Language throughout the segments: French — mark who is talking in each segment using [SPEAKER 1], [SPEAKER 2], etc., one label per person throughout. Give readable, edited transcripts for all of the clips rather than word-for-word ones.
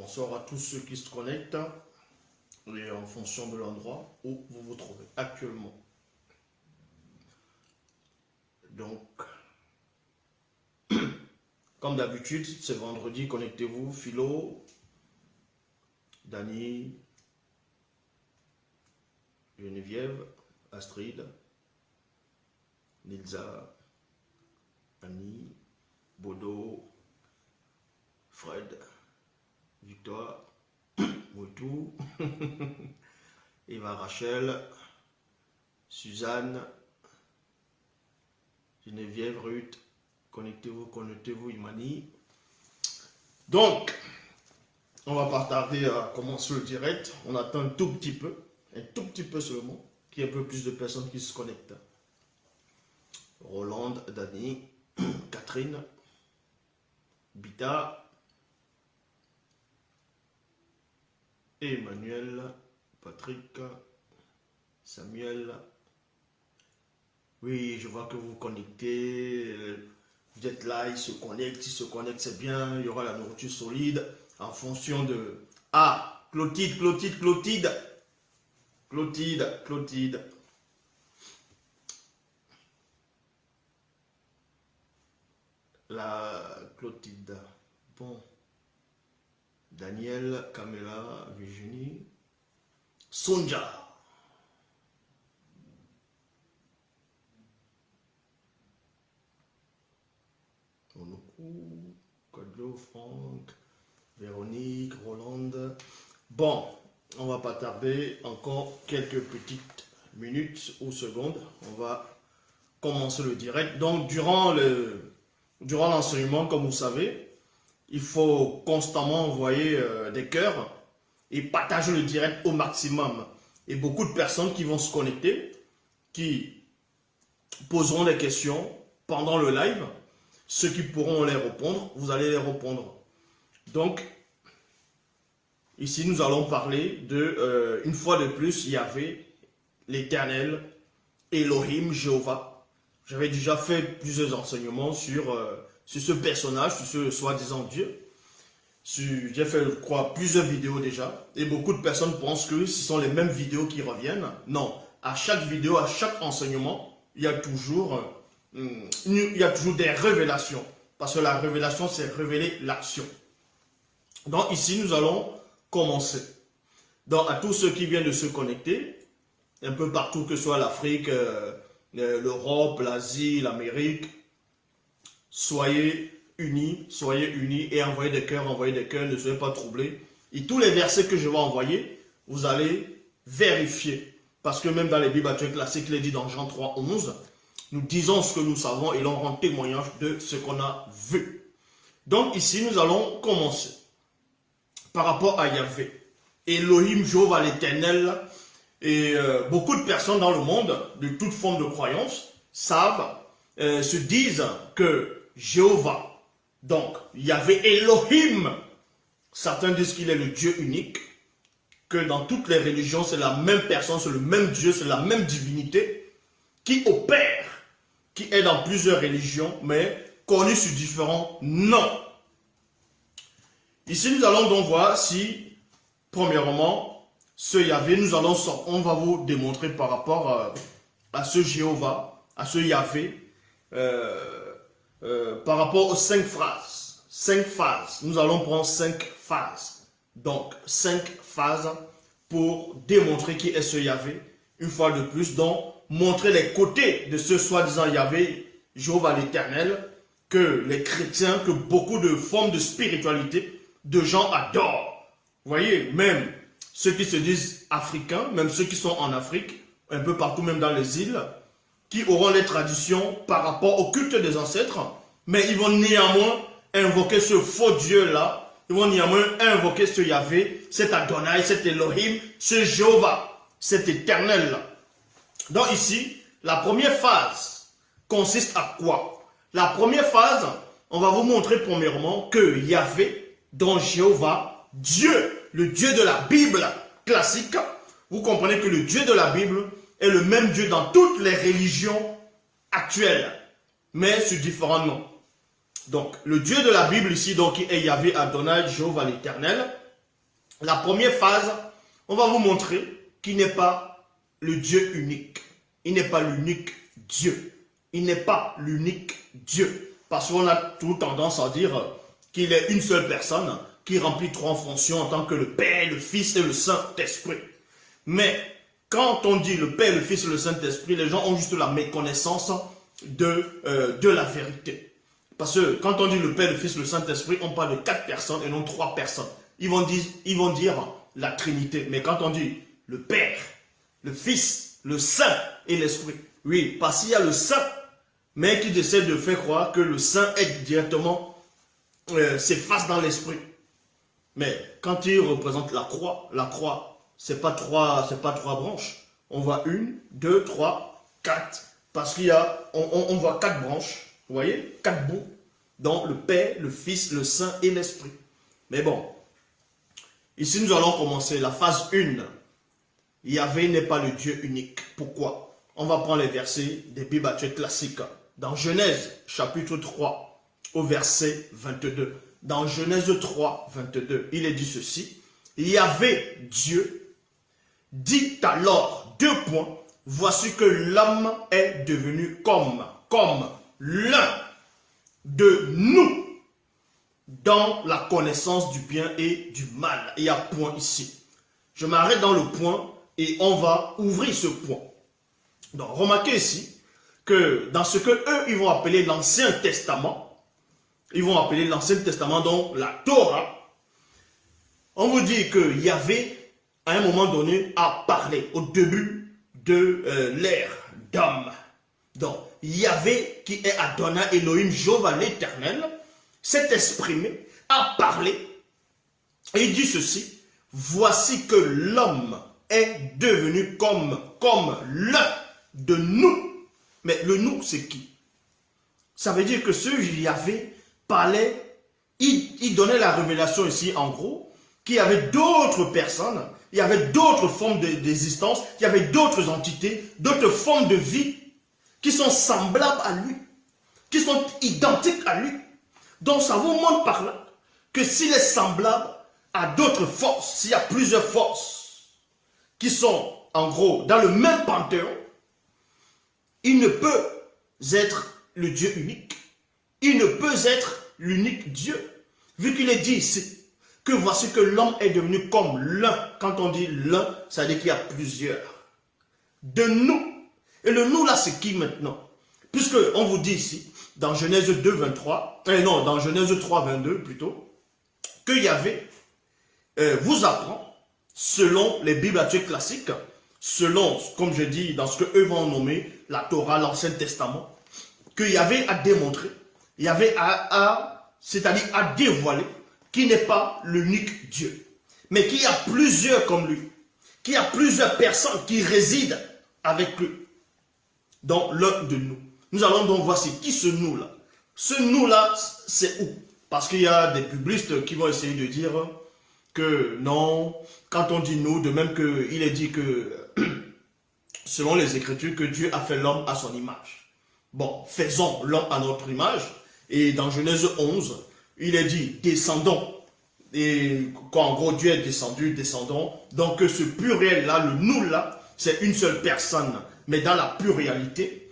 [SPEAKER 1] bonsoir à tous ceux qui se connectent et en fonction de l'endroit où vous vous trouvez actuellement. Donc, comme d'habitude, c'est vendredi, connectez-vous, Philo, Dani, Geneviève, Astrid, Nilza, Annie, Bodo, Fred, Victoire, Moutou, Eva Rachel, Suzanne, Geneviève, Ruth, connectez-vous, Imani. Donc, on va pas tarder à commencer le direct. On attend un tout petit peu seulement, qu'il y ait un peu plus de personnes qui se connectent. Roland, Dani, Catherine, Bita, Emmanuel, Patrick, Samuel. Oui, je vois que vous vous connectez. Vous êtes là, ils se connectent, c'est bien. Il y aura la nourriture solide en fonction de... Ah, Clotilde. La Clotilde. Bon. Daniel, Camilla, Virginie. Sonja. Onoku, Codlo, Franck, Véronique, Roland. Bon, on va pas tarder. Encore quelques petites minutes ou secondes. On va commencer le direct. Donc, durant l'enseignement, comme vous savez, il faut constamment envoyer des cœurs et partager le direct au maximum. Et beaucoup de personnes qui vont se connecter, qui poseront des questions pendant le live. Ceux qui pourront les répondre, vous allez les répondre. Donc, ici, nous allons parler de, une fois de plus, il y avait l'Éternel, Elohim, Jéhovah. J'avais déjà fait plusieurs enseignements sur ce personnage, sur ce soi-disant Dieu. J'ai fait, je crois, plusieurs vidéos déjà. Et beaucoup de personnes pensent que ce sont les mêmes vidéos qui reviennent. Non, à chaque vidéo, à chaque enseignement, il y a toujours des révélations. Parce que la révélation, c'est révéler l'action. Donc ici, nous allons commencer. Donc à tous ceux qui viennent de se connecter, un peu partout, que ce soit l'Afrique, l'Europe, l'Asie, l'Amérique, soyez unis et envoyez des cœurs, ne soyez pas troublés. Et tous les versets que je vais envoyer, vous allez vérifier. Parce que même dans les Bibles actuelles classiques, il est dit dans Jean 3:11, nous disons ce que nous savons et l'on rend témoignage de ce qu'on a vu. Donc ici, nous allons commencer par rapport à Yahvé. Elohim, Jéhovah l'Éternel. Et beaucoup de personnes dans le monde, de toute forme de croyance, savent, se disent que Jéhovah, donc Yahvé Elohim, certains disent qu'il est le Dieu unique, que dans toutes les religions, c'est la même personne, c'est le même Dieu, c'est la même divinité, qui opère, qui est dans plusieurs religions, mais connu sous différents noms. Ici, nous allons donc voir si, premièrement, ce Yahvé, on va vous démontrer par rapport à ce Jéhovah, à ce Yahvé, par rapport aux 5 phrases. 5 phases. Nous allons prendre 5 phases. Donc, 5 phases pour démontrer qui est ce Yahvé. Une fois de plus, donc, montrer les côtés de ce soi-disant Yahvé, Jéhovah l'Éternel, que les chrétiens, que beaucoup de formes de spiritualité, de gens adorent. Vous voyez, même ceux qui se disent africains, même ceux qui sont en Afrique, un peu partout, même dans les îles, qui auront les traditions par rapport au culte des ancêtres, mais ils vont néanmoins invoquer ce faux Dieu-là, ils vont néanmoins invoquer ce Yahvé, cet Adonai, cet Elohim, ce Jéhovah, cet éternel-là. Donc ici, la première phase consiste à quoi? La première phase, on va vous montrer premièrement que Yahvé, dont Jéhovah, Dieu, le Dieu de la Bible classique, vous comprenez que le Dieu de la Bible est le même Dieu dans toutes les religions actuelles, mais sous différents noms. Donc, le Dieu de la Bible ici, donc, qui est Yahvé Adonai, Jéhovah l'Éternel, La première phase, on va vous montrer qu'il n'est pas le Dieu unique. Il n'est pas l'unique Dieu. Il n'est pas l'unique Dieu. Parce qu'on a tout tendance à dire qu'il est une seule personne qui remplit trois fonctions en tant que le Père, le Fils et le Saint-Esprit. Mais quand on dit le Père, le Fils et le Saint-Esprit, les gens ont juste la méconnaissance de la vérité. Parce que quand on dit le Père, le Fils et le Saint-Esprit, on parle de 4 personnes et non 3 personnes. Ils vont dire la Trinité. Mais quand on dit le Père, le Fils, le Saint et l'Esprit, oui, parce qu'il y a le Saint, mais qui essaie de faire croire que le Saint est directement s'efface dans l'Esprit. Mais quand il représente la croix, c'est pas trois branches. On voit 1, 2, 3, 4. Parce qu'il y a, on voit 4 branches. Vous voyez, 4 bouts. Donc le Père, le Fils, le Saint et l'Esprit. Mais bon, ici nous allons commencer la phase 1. Yahvé n'est pas le Dieu unique. Pourquoi? On va prendre les versets des Bibles actuelles classiques. Dans Genèse, chapitre 3, au verset 22. Dans Genèse 3, 22, il est dit ceci. Yahvé, Dieu, dit alors, 2 points, voici que l'homme est devenu comme l'un de nous dans la connaissance du bien et du mal. Il y a point ici. Je m'arrête dans le point et on va ouvrir ce point. Donc, remarquez ici que dans ce que eux, ils vont appeler l'Ancien Testament, ils vont appeler l'Ancien Testament, donc la Torah, on vous dit que Yahvé, à un moment donné, a parlé au début de l'ère d'homme. Donc, Yahvé, qui est Adonai Elohim, Jéhovah l'Éternel, s'est exprimé, a parlé, et il dit ceci, voici que l'homme est devenu comme l'un de nous. Mais le nous, c'est qui? Ça veut dire que ce Yahvé parlait, il donnait la révélation ici, en gros, qu'il y avait d'autres personnes, il y avait d'autres formes d'existence, il y avait d'autres entités, d'autres formes de vie qui sont semblables à lui, qui sont identiques à lui. Donc ça vous montre par là que s'il est semblable à d'autres forces, s'il y a plusieurs forces qui sont en gros dans le même panthéon, il ne peut être le Dieu unique. Il ne peut être l'unique Dieu. Vu qu'il est dit ici que voici que l'homme est devenu comme l'un. Quand on dit l'un, ça veut dire qu'il y a plusieurs. De nous. Et le nous là, c'est qui maintenant? Puisque on vous dit ici, dans Genèse 2, 23, non, dans Genèse 3, 22 plutôt, que Yahvé vous apprend, selon les Bibles actuelles classiques, selon, comme je dis, dans ce qu'eux vont nommer la Torah, l'Ancien Testament, que Yahvé a démontré, Yahvé c'est-à-dire a dévoilé qu'il n'est pas l'unique Dieu, mais qu'il y a plusieurs comme lui, qu'il y a plusieurs personnes qui résident avec lui, dans l'un de nous. Nous allons donc voir c'est qui ce nous-là. Ce nous-là, c'est où? Parce qu'il y a des publicistes qui vont essayer de dire que non, quand on dit nous, de même qu'il est dit que, selon les Écritures, que Dieu a fait l'homme à son image. Bon, faisons l'homme à notre image. Et dans Genèse 11, il est dit descendons. Et quand en gros Dieu est descendu, descendons. Donc ce pluriel-là, le nous-là, c'est une seule personne, mais dans la pluralité.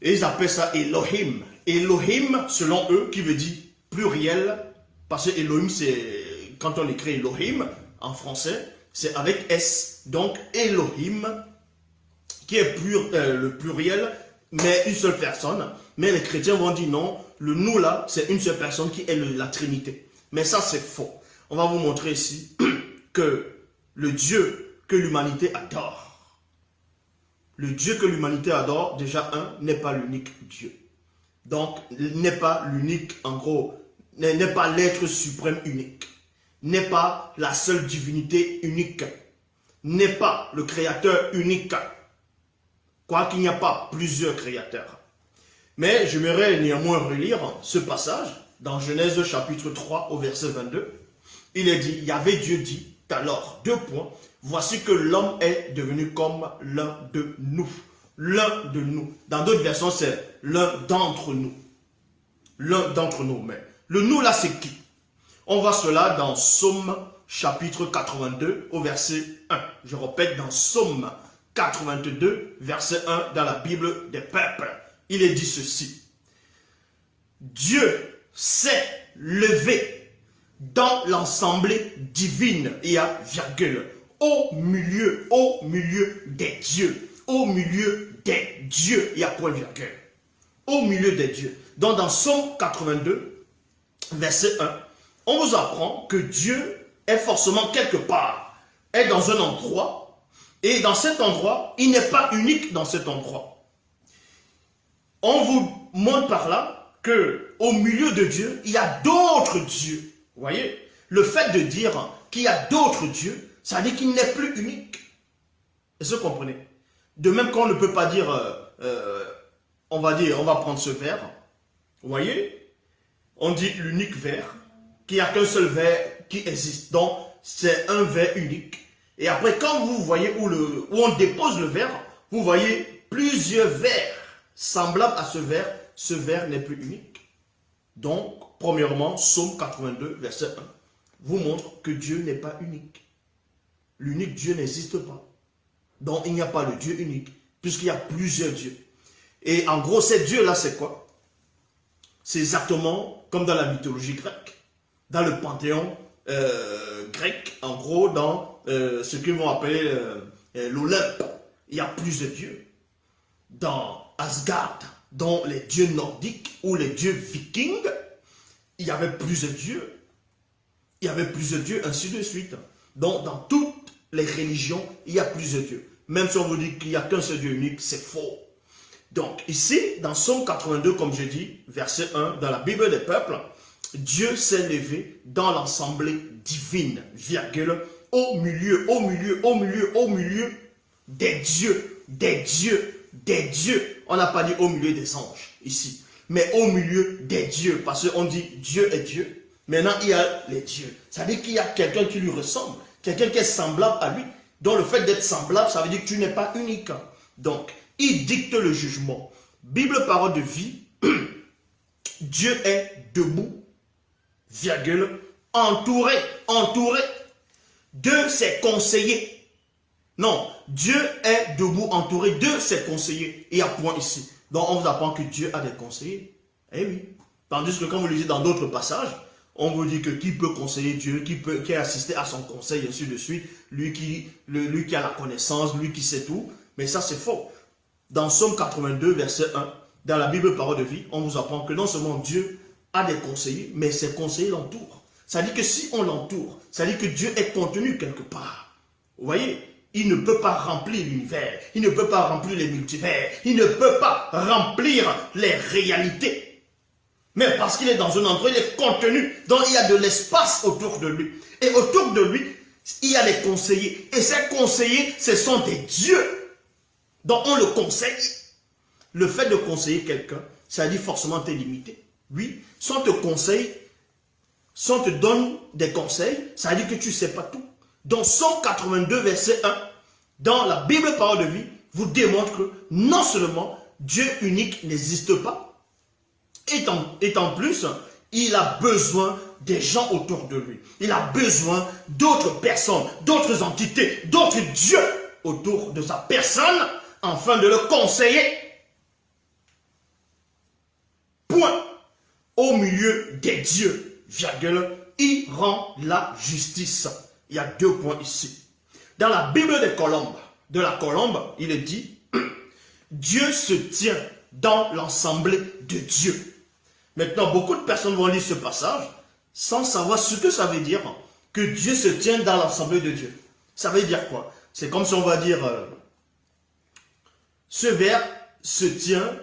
[SPEAKER 1] Et ils appellent ça Elohim. Elohim, selon eux, qui veut dire pluriel, parce que Elohim, c'est, quand on écrit Elohim, en français, c'est avec S. Donc Elohim, qui est le pluriel, mais une seule personne. Mais les chrétiens vont dire non, le nous là, c'est une seule personne qui est la Trinité. Mais ça, c'est faux. On va vous montrer ici que le Dieu que l'humanité adore, le Dieu que l'humanité adore, déjà n'est pas l'unique Dieu. Donc, n'est pas l'unique, en gros, n'est pas l'être suprême unique, n'est pas la seule divinité unique, n'est pas le créateur unique, quoiqu'il n'y a pas plusieurs créateurs. Mais j'aimerais néanmoins relire ce passage dans Genèse chapitre 3 au verset 22. Il est dit, Yahvé Dieu dit, alors, 2 points, voici que l'homme est devenu comme l'un de nous. L'un de nous. Dans d'autres versions, c'est l'un d'entre nous. L'un d'entre nous. Mais le nous là, c'est qui? On voit cela dans Psaume chapitre 82 au verset 1. Je répète, dans Psaume 82, verset 1, dans la Bible des peuples, il est dit ceci. Dieu s'est levé dans l'assemblée divine, il y a virgule, au milieu des dieux, au milieu des dieux, il y a point virgule, au milieu des dieux. Donc dans Psaume 82, verset 1, on vous apprend que Dieu est forcément quelque part, est dans un endroit, et dans cet endroit, il n'est pas unique dans cet endroit. On vous montre par là que au milieu de Dieu, il y a d'autres dieux. Vous voyez, le fait de dire qu'il y a d'autres dieux, ça veut dire qu'il n'est plus unique. Est-ce que vous comprenez? De même qu'on ne peut pas dire, on va prendre ce verre. Vous voyez, on dit l'unique verre, qu'il n'y a qu'un seul verre qui existe. Donc, c'est un verre unique. Et après, quand vous voyez où on dépose le verre, vous voyez plusieurs verres semblables à ce verre n'est plus unique. Donc, premièrement, Psaume 82, verset 1, vous montre que Dieu n'est pas unique. L'unique Dieu n'existe pas. Donc, il n'y a pas de Dieu unique, puisqu'il y a plusieurs dieux. Et en gros, ces dieux-là, c'est quoi? C'est exactement comme dans la mythologie grecque, dans le panthéon grec, en gros, dans ce qu'ils vont appeler l'Olympe. Il y a plusieurs dieux. Dans Asgard, dans les dieux nordiques ou les dieux vikings, il y avait plusieurs dieux. Il y avait plusieurs dieux, ainsi de suite. Donc, dans toutes les religions, il y a plusieurs dieux. Même si on vous dit qu'il n'y a qu'un seul Dieu unique, c'est faux. Donc, ici, dans Psaume 82, comme je dis, verset 1, dans la Bible des peuples, Dieu s'est levé dans l'assemblée divine, virgule, au milieu des dieux, des dieux, des dieux. On n'a pas dit au milieu des anges, ici, mais au milieu des dieux, parce qu'on dit Dieu est Dieu. Maintenant, il y a les dieux. Ça veut dire qu'il y a quelqu'un qui lui ressemble, quelqu'un qui est semblable à lui. Donc, le fait d'être semblable, ça veut dire que tu n'es pas unique. Donc, il dicte le jugement. Bible, parole de vie, Dieu est debout, virgule, entouré de ses conseillers. Non, Dieu est debout, entouré de ses conseillers. Il y a point ici. Donc, on vous apprend que Dieu a des conseillers. Eh oui. Tandis que quand vous lisez dans d'autres passages, on vous dit que qui peut conseiller Dieu, qui a assisté à son conseil, ainsi de suite, lui qui a la connaissance, lui qui sait tout. Mais ça, c'est faux. Dans Psaume 82, verset 1, dans la Bible Parole de vie, on vous apprend que non seulement Dieu a des conseillers, mais ses conseillers l'entourent. Ça dit que si on l'entoure, ça dit que Dieu est contenu quelque part. Vous voyez, il ne peut pas remplir l'univers, il ne peut pas remplir les multivers, il ne peut pas remplir les réalités. Mais parce qu'il est dans un endroit, il est contenu, donc il y a de l'espace autour de lui. Et autour de lui, il y a des conseillers. Et ces conseillers, ce sont des dieux. Donc on le conseille. Le fait de conseiller quelqu'un, ça dit forcément t'es limité. Oui, si on te conseille, si on te donne des conseils, ça dit que tu ne sais pas tout. Dans Psaume 82, verset 1, dans la Bible Parole de vie, vous démontre que non seulement Dieu unique n'existe pas, et en plus, il a besoin des gens autour de lui. Il a besoin d'autres personnes, d'autres entités, d'autres dieux autour de sa personne, afin de le conseiller. Point. Au milieu des dieux, virgule, il rend la justice. Il y a 2 points ici. Dans la Bible des Colombes, de la Colombe, il est dit, Dieu se tient dans l'assemblée de Dieu. Maintenant, beaucoup de personnes vont lire ce passage sans savoir ce que ça veut dire que Dieu se tient dans l'assemblée de Dieu. Ça veut dire quoi? C'est comme si on va dire ce verre se tient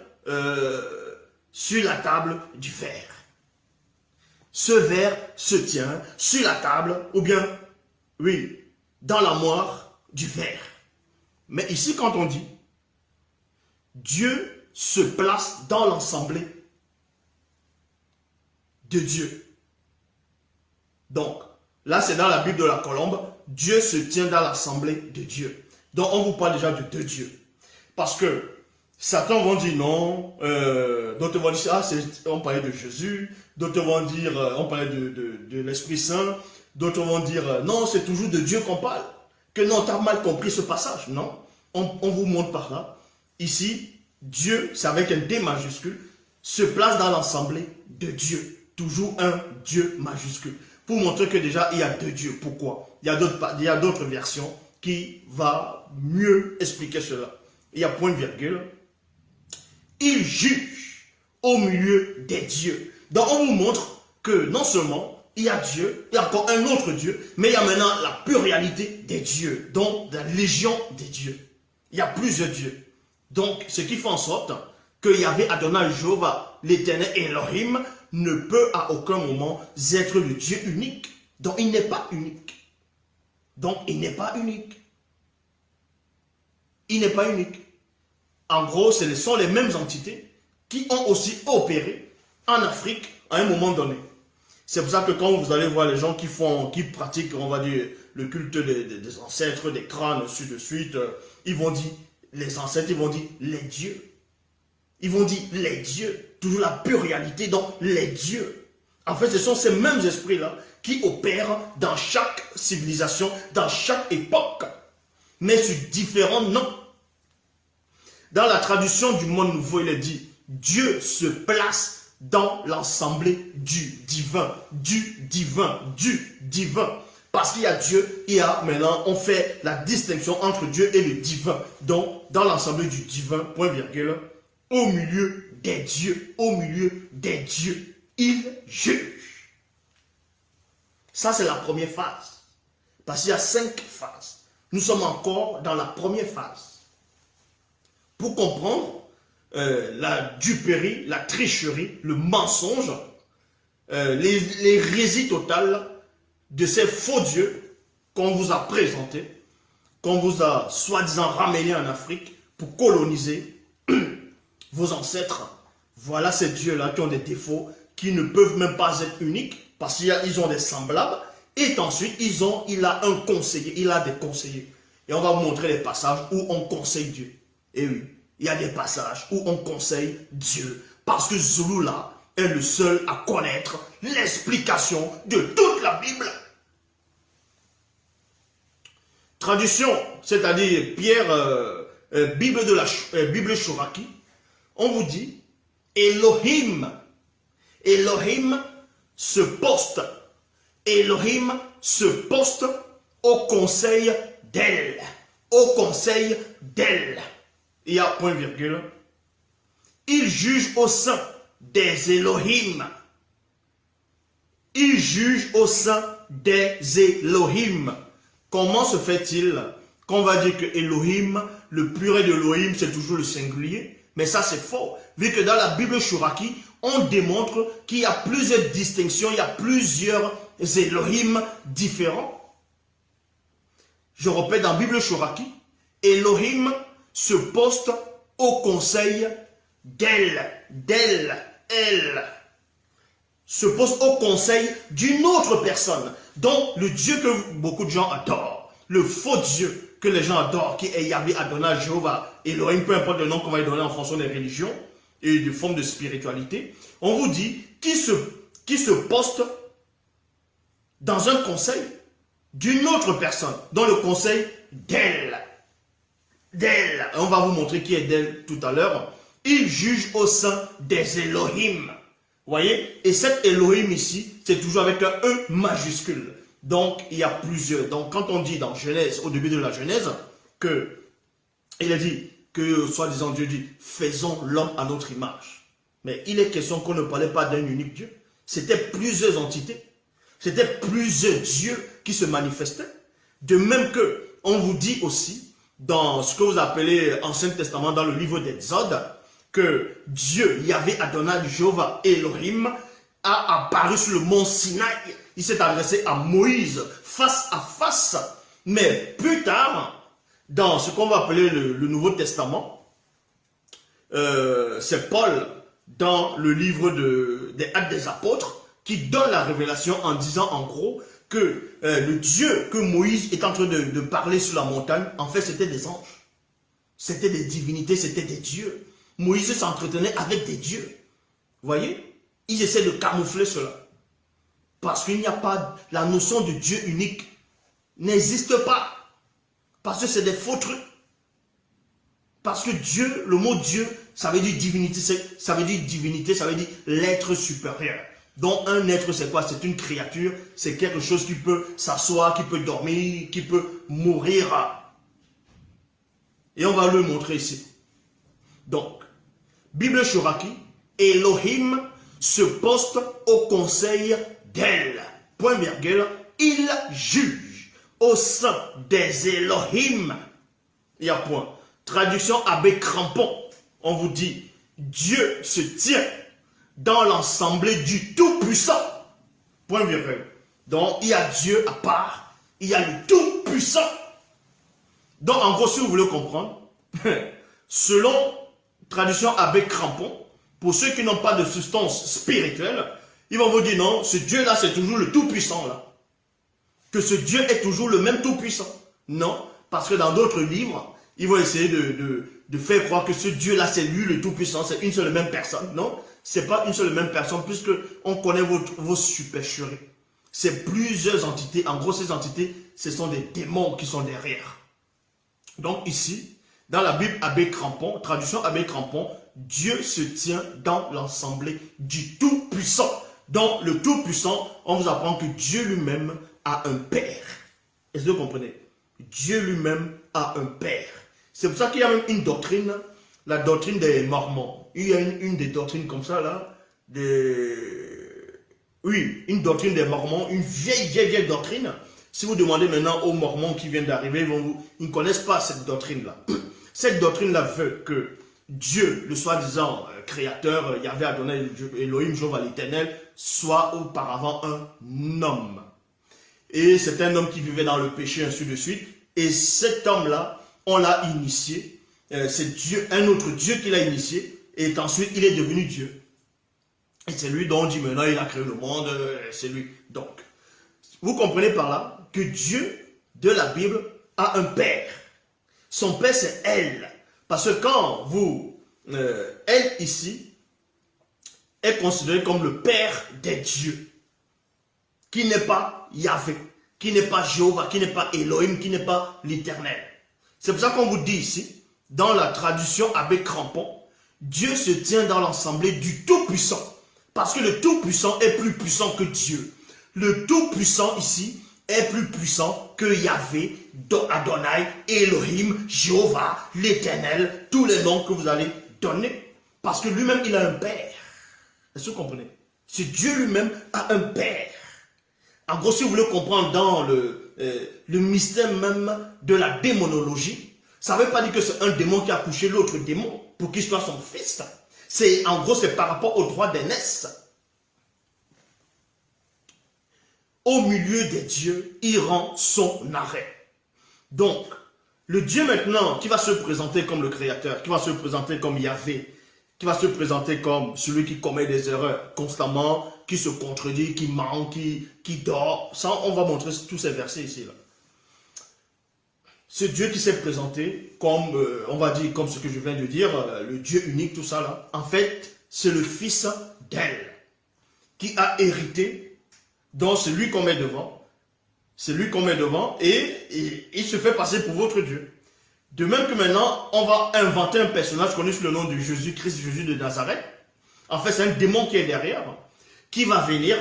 [SPEAKER 1] sur la table du verre. Ce verre se tient sur la table, ou bien, oui, dans la moire du verre. Mais ici, quand on dit Dieu se place dans l'assemblée de Dieu. Donc, là c'est dans la Bible de la Colombe, Dieu se tient dans l'assemblée de Dieu. Donc, on vous parle déjà de 2 dieux. Parce que certains vont dire non, d'autres vont dire, on parlait de Jésus, d'autres vont dire, on parlait de l'Esprit Saint, D'autres vont dire, non, c'est toujours de Dieu qu'on parle. Que non, tu as mal compris ce passage. Non, on vous montre par là. Ici, Dieu, c'est avec un D majuscule, se place dans l'assemblée de Dieu. Toujours un Dieu majuscule. Pour montrer que déjà, il y a deux dieux. Pourquoi? Il y a d'autres versions qui vont mieux expliquer cela. Il y a point virgule. Il juge au milieu des dieux. Donc, on vous montre que non seulement il y a Dieu, il y a encore un autre Dieu, mais il y a maintenant la pluralité des dieux, donc la légion des dieux. Il y a plusieurs dieux. Donc, ce qui fait en sorte que Yahvé Adonai Jéhovah, l'éternel Elohim, ne peut à aucun moment être le Dieu unique. Donc, il n'est pas unique. Donc, il n'est pas unique. Il n'est pas unique. En gros, ce sont les mêmes entités qui ont aussi opéré en Afrique à un moment donné. C'est pour ça que quand vous allez voir les gens qui pratiquent, on va dire, le culte des ancêtres, des crânes, ainsi de suite, ils vont dire, les ancêtres, ils vont dire les dieux. Ils vont dire les dieux, toujours la pluralité, donc les dieux. En fait, ce sont ces mêmes esprits-là qui opèrent dans chaque civilisation, dans chaque époque, mais sur différents noms. Dans la traduction du Monde Nouveau, il est dit, Dieu se place dans l'assemblée du divin, du divin, du divin. Parce qu'il y a Dieu, maintenant, on fait la distinction entre Dieu et le divin. Donc, dans l'assemblée du divin, point virgule, au milieu des dieux, il juge. Ça, c'est la première phase. Parce qu'il y a 5 phases. Nous sommes encore dans la première phase. Pour comprendre la duperie, la tricherie, le mensonge, l'hérésie totale de ces faux dieux qu'on vous a présentés, qu'on vous a soi-disant ramenés en Afrique pour coloniser vos ancêtres. Voilà ces dieux-là qui ont des défauts, qui ne peuvent même pas être uniques, parce qu'ils ont des semblables, et ensuite il a un conseiller, il a des conseillers. Et on va vous montrer les passages où on conseille Dieu. Et oui, il y a des passages où on conseille Dieu, parce que Zouloula est le seul à connaître l'explication de toute la Bible. Traduction, c'est-à-dire Bible Shoraki, on vous dit Elohim. Elohim se poste. Elohim se poste au conseil d'elle. Au conseil d'elle. Il y a point virgule. Il juge au sein des Elohim. Il juge au sein des Elohim. Comment se fait-il qu'on va dire que Elohim, le pluriel de Elohim, c'est toujours le singulier? Mais ça, c'est faux. Vu que dans la Bible Shoraki, on démontre qu'il y a plusieurs distinctions, il y a plusieurs Elohim différents. Je répète, dans la Bible Shoraki, Elohim se poste au conseil d'elle, elle. Se poste au conseil d'une autre personne. Donc, le Dieu que beaucoup de gens adorent, le faux Dieu que les gens adorent, qui est Yahvé, Adonai, Jéhovah, Elohim, peu importe le nom qu'on va lui donner en fonction des religions et des formes de spiritualité, on vous dit qui se poste dans un conseil d'une autre personne, dans le conseil d'elle. D'elle. On va vous montrer qui est d'elle tout à l'heure. Il juge au sein des Elohim. Vous voyez? Et cet Elohim ici, c'est toujours avec un E majuscule. Donc, il y a plusieurs. Donc, quand on dit dans Genèse, au début de la Genèse, que il a dit que, soi-disant, Dieu dit, faisons l'homme à notre image. Mais il est question qu'on ne parlait pas d'un unique Dieu. C'était plusieurs entités. C'était plusieurs dieux qui se manifestaient. De même que, on vous dit aussi, dans ce que vous appelez Ancien Testament, dans le livre d'Exode, que Dieu, Yahvé, Adonai, Jéhovah, Elohim, a apparu sur le mont Sinaï. Il s'est adressé à Moïse face à face. Mais plus tard, dans ce qu'on va appeler le Nouveau Testament, c'est Paul, dans le livre des Actes des Apôtres, qui donne la révélation en disant en gros que le Dieu que Moïse est en train de parler sur la montagne, en fait c'était des anges. C'était des divinités, c'était des dieux. Moïse s'entretenait avec des dieux. Vous voyez? Ils essaient de camoufler cela. Parce qu'il n'y a pas, la notion de Dieu unique n'existe pas. Parce que c'est des faux trucs. Parce que Dieu, le mot Dieu, ça veut dire divinité, ça veut dire l'être supérieur. Donc un être c'est quoi? C'est une créature, c'est quelque chose qui peut s'asseoir, qui peut dormir, qui peut mourir. Et on va le montrer ici. Donc, Bible Shoraki, Elohim se poste au conseil d'elle. Point virgule, il juge au sein des Elohim. Il y a point. Traduction Abbé Crampon. On vous dit, Dieu se tient dans l'ensemble du Tout-Puissant. Point virgule. Donc, il y a Dieu à part, il y a le Tout-Puissant. Donc, en gros, si vous voulez comprendre, selon traduction Abbé Crampon, pour ceux qui n'ont pas de substance spirituelle, ils vont vous dire non, ce Dieu-là, c'est toujours le Tout-Puissant, là. Que ce Dieu est toujours le même Tout-Puissant. Non, parce que dans d'autres livres, ils vont essayer de faire croire que ce Dieu-là, c'est lui le Tout-Puissant, c'est une seule et même personne. Non, c'est pas une seule et même personne, puisque on connaît vos supercheries. C'est plusieurs entités. En gros, ces entités, ce sont des démons qui sont derrière. Donc ici, dans la Bible Abbé Crampon, traduction Abbé Crampon, Dieu se tient dans l'ensemble du Tout-Puissant. Dans le Tout-Puissant, on vous apprend que Dieu lui-même a un Père. Est-ce que vous comprenez? Dieu lui-même a un Père. C'est pour ça qu'il y a même une doctrine, la doctrine des Mormons. Il y a une des doctrines comme ça, là, oui, une doctrine des Mormons, une vieille doctrine. Si vous demandez maintenant aux Mormons qui viennent d'arriver, ils ne connaissent pas cette doctrine-là. Cette doctrine-là veut que Dieu, le soi-disant créateur, Yahvé Adonai, Elohim, Jéhovah l'Éternel, soit auparavant un homme. Et c'est un homme qui vivait dans le péché, ainsi de suite. Et cet homme-là, on l'a initié. C'est Dieu, un autre Dieu qui l'a initié. Et ensuite, il est devenu Dieu. Et c'est lui dont on dit maintenant, il a créé le monde, c'est lui. Donc, vous comprenez par là que Dieu de la Bible a un père. Son père, c'est elle. Parce que quand vous, elle ici, est considérée comme le père des dieux, qui n'est pas Yahvé, qui n'est pas Jéhovah, qui n'est pas Elohim, qui n'est pas l'Éternel. C'est pour ça qu'on vous dit ici, dans la traduction Abbé Crampon, Dieu se tient dans l'ensemble du Tout-Puissant. Parce que le Tout-Puissant est plus puissant que Dieu. Le Tout-Puissant ici est plus puissant que Yahvé, Adonai, Elohim, Jéhovah, l'Éternel, tous les noms que vous allez donner. Parce que lui-même, il a un père. Est-ce que vous comprenez? C'est Dieu lui-même a un père. En gros, si vous voulez comprendre dans le mystère même de la démonologie, ça ne veut pas dire que c'est un démon qui a couché l'autre démon pour qu'il soit son fils. En gros, c'est par rapport au droit d'aînesse. Au milieu des dieux, il rend son arrêt. Donc, le Dieu maintenant qui va se présenter comme le Créateur, qui va se présenter comme Yahvé, qui va se présenter comme celui qui commet des erreurs constamment, qui se contredit, qui ment, qui dort. Ça, on va montrer tous ces versets ici. Là. Ce Dieu qui s'est présenté comme, on va dire, comme ce que je viens de dire, le Dieu unique, tout ça là, en fait, c'est le fils d'elle, qui a hérité, donc c'est lui qu'on met devant, et il se fait passer pour votre Dieu. De même que maintenant, on va inventer un personnage connu sous le nom de Jésus-Christ, Jésus de Nazareth. En fait, c'est un démon qui est derrière, qui va venir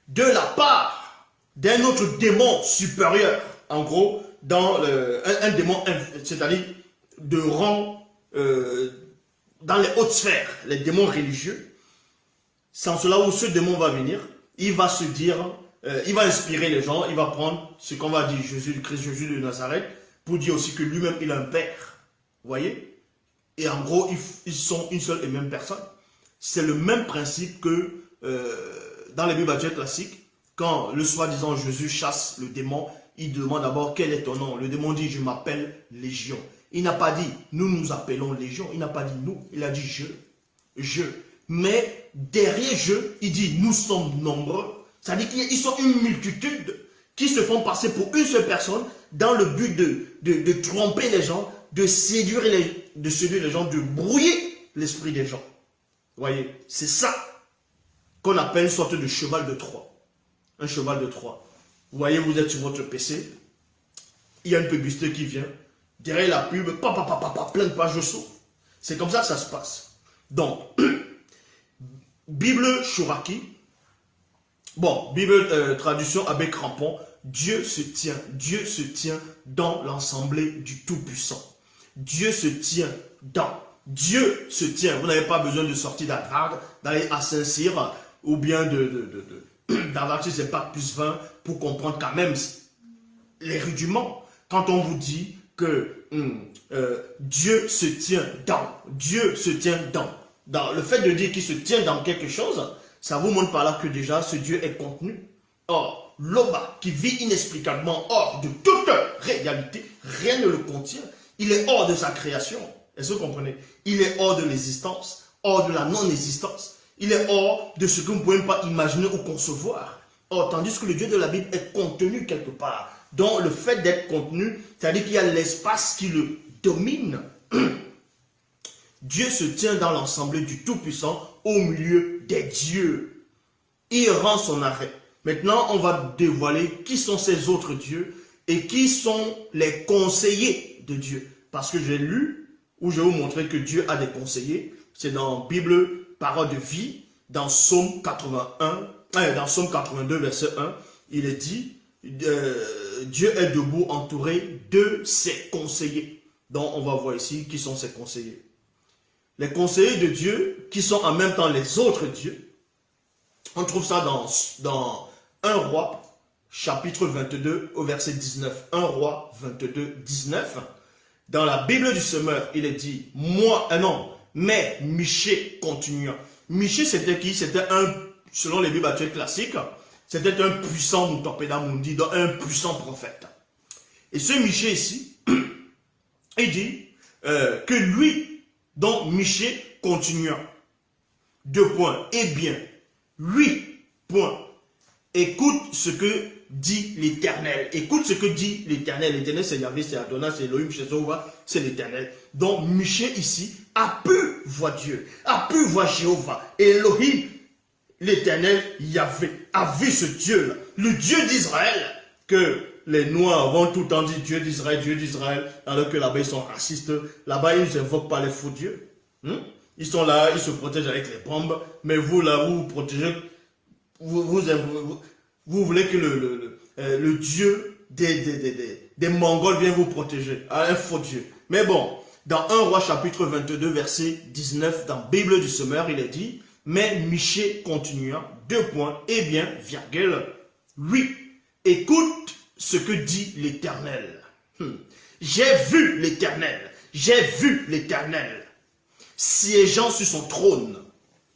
[SPEAKER 1] de la part d'un autre démon supérieur, en gros, dans un démon, c'est-à-dire de rang dans les hautes sphères, les démons religieux. C'est en cela où ce démon va venir, il va se dire, il va inspirer les gens, il va prendre ce qu'on va dire Jésus-Christ, Jésus de Nazareth, pour dire aussi que lui-même il a un père. Vous voyez? Et en gros, ils sont une seule et même personne. C'est le même principe que dans les Bibles classiques, quand le soi-disant Jésus chasse le démon, il demande d'abord quel est ton nom. Le démon dit je m'appelle Légion. Il n'a pas dit nous nous appelons Légion. Il n'a pas dit nous. Il a dit je. Mais derrière je, il dit nous sommes nombreux. C'est-à-dire qu'ils sont une multitude qui se font passer pour une seule personne dans le but de tromper les gens, de séduire les gens, de brouiller l'esprit des gens. Vous voyez, c'est ça qu'on appelle une sorte de cheval de Troie. un cheval de Troie. Vous voyez, vous êtes sur votre PC, il y a une publicité qui vient, derrière la pub, plein de pages s'ouvrent. C'est comme ça que ça se passe. Donc, Bible Chouraki, bon, Bible traduction Abbé Crampon, Dieu se tient dans l'assemblée du Tout-Puissant. Dieu se tient dans. Dieu se tient. Vous n'avez pas besoin de sortir d'Harvard, d'aller à Saint-Cyr, ou bien d'Harvard, c'est Bac plus 20, pour comprendre quand même les rudiments. Quand on vous dit que Dieu se tient dans. Dieu se tient dans le fait de dire qu'il se tient dans quelque chose, ça vous montre par là que déjà ce Dieu est contenu. Or, Loba, qui vit inexplicablement hors de toute réalité, rien ne le contient. Il est hors de sa création. Est-ce que vous comprenez? Il est hors de l'existence, hors de la non-existence. Il est hors de ce que vous ne pouvez pas imaginer ou concevoir. Or, tandis que le Dieu de la Bible est contenu quelque part. Donc, le fait d'être contenu, c'est-à-dire qu'il y a l'espace qui le domine. Dieu se tient dans l'assemblée du Tout-Puissant au milieu des dieux. Il rend son arrêt. Maintenant, on va dévoiler qui sont ces autres dieux et qui sont les conseillers de Dieu. Parce que j'ai lu, où je vais vous montrer que Dieu a des conseillers. C'est dans Bible, Parole de vie, dans Psaume 82, verset 1. Il est dit, Dieu est debout entouré de ses conseillers. Donc, on va voir ici qui sont ses conseillers. Les conseillers de Dieu, qui sont en même temps les autres dieux. On trouve ça dans 1 Roi, chapitre 22, au verset 19. 1 Roi 22, 19. Dans la Bible du Semeur, il est dit, mais Michée continuant. Michée, c'était qui? C'était selon les Bibles actuelles classiques, c'était un puissant Mutopéda Mundi, donc un puissant prophète. Et ce Michée ici, il dit que lui, donc Michée continuant. 2 points. Eh bien, 8 points. Écoute ce que dit l'Éternel. Écoute ce que dit l'Éternel. L'Éternel, c'est Yahvé, c'est Adonai, c'est Elohim, c'est l'Éternel. Donc, Michée ici a pu voir Dieu, a pu voir Jéhovah. Elohim, l'Éternel, Yahvé, a vu ce Dieu-là. Le Dieu d'Israël, que les Noirs vont tout le temps dire Dieu d'Israël, alors que là-bas ils sont racistes. Là-bas, ils n'invoquent pas les faux dieux. Ils sont là, ils se protègent avec les bombes, mais vous, là, vous vous protégez. Vous voulez que le Dieu des Mongols vienne vous protéger. Un faux Dieu. Mais bon, dans 1 Roi chapitre 22, verset 19, dans Bible du Semeur, il est dit, mais Michée continuant, 2 points, eh bien, virgule, 8. Écoute ce que dit l'Éternel. J'ai vu l'Éternel, siégeant sur son trône.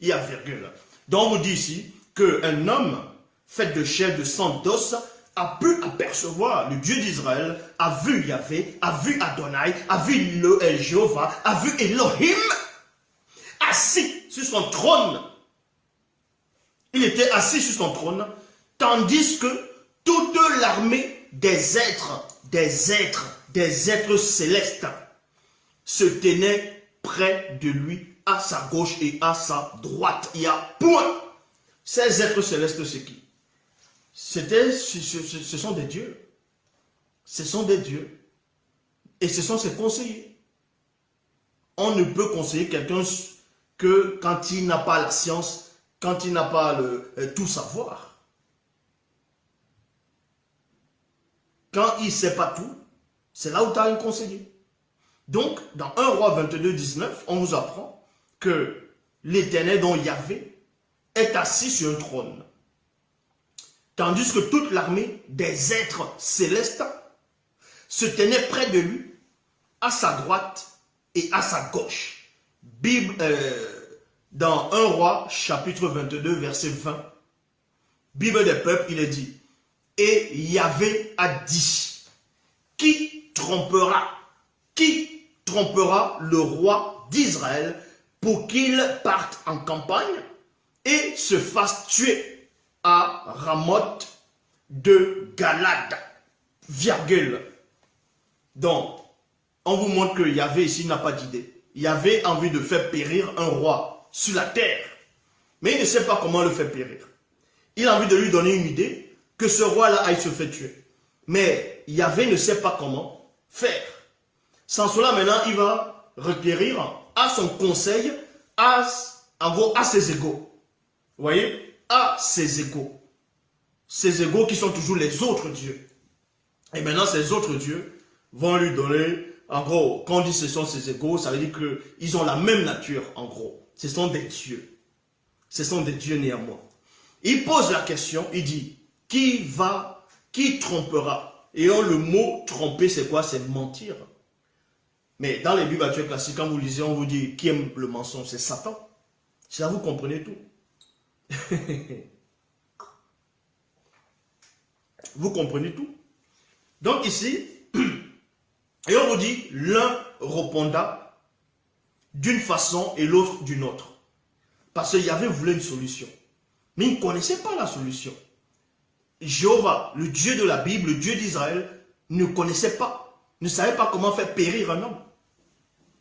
[SPEAKER 1] Il y a virgule. Donc on vous dit ici qu'un homme fait de chair, de sang, d'os, a pu apercevoir le Dieu d'Israël, a vu Yahvé, a vu Adonai, a vu Jéhovah, a vu Elohim, assis sur son trône. Il était assis sur son trône, tandis que toute l'armée des êtres célestes se tenait près de lui, à sa gauche et à sa droite. Il y a point. Ces êtres célestes, c'est qui? Ce sont des dieux. Ce sont des dieux. Et ce sont ses conseillers. On ne peut conseiller quelqu'un que quand il n'a pas la science, quand il n'a pas tout savoir. Quand il ne sait pas tout, c'est là où tu as un conseiller. Donc, dans 1 Roi 22, 19, on vous apprend que l'Éternel, dont Yahvé, est assis sur un trône. Tandis que toute l'armée des êtres célestes se tenait près de lui, à sa droite et à sa gauche. Bible, dans 1 Roi, chapitre 22, verset 20, Bible des peuples, il est dit, et Yahvé a dit, qui trompera le roi d'Israël pour qu'il parte en campagne et se fasse tuer à Ramoth de Galade, virgule. Donc, on vous montre que Yahvé ici n'a pas d'idée. Yahvé a envie de faire périr un roi sur la terre, mais il ne sait pas comment le faire périr. Il a envie de lui donner une idée que ce roi-là aille se faire tuer. Mais Yahvé ne sait pas comment faire. Sans cela, maintenant, il va requérir à son conseil, en gros, à ses égaux. Vous voyez? À ses égaux. Ses égaux qui sont toujours les autres dieux. Et maintenant, ces autres dieux vont lui donner, en gros, quand on dit ce sont ses égaux, ça veut dire qu'ils ont la même nature, en gros. Ce sont des dieux. Ce sont des dieux néanmoins. Il pose la question, il dit, qui trompera? Et le mot tromper, c'est quoi? C'est mentir. Mais dans les Bibles actuelles classiques, quand vous lisez, on vous dit, qui aime le mensonge? C'est Satan. C'est là vous comprenez tout. Vous comprenez tout. Donc ici, et on vous dit, l'un répondra d'une façon et l'autre d'une autre. Parce qu'il y avait voulu une solution. Mais il ne connaissait pas la solution. Jéhovah, le Dieu de la Bible, le Dieu d'Israël, ne connaissait pas, ne savait pas comment faire périr un homme.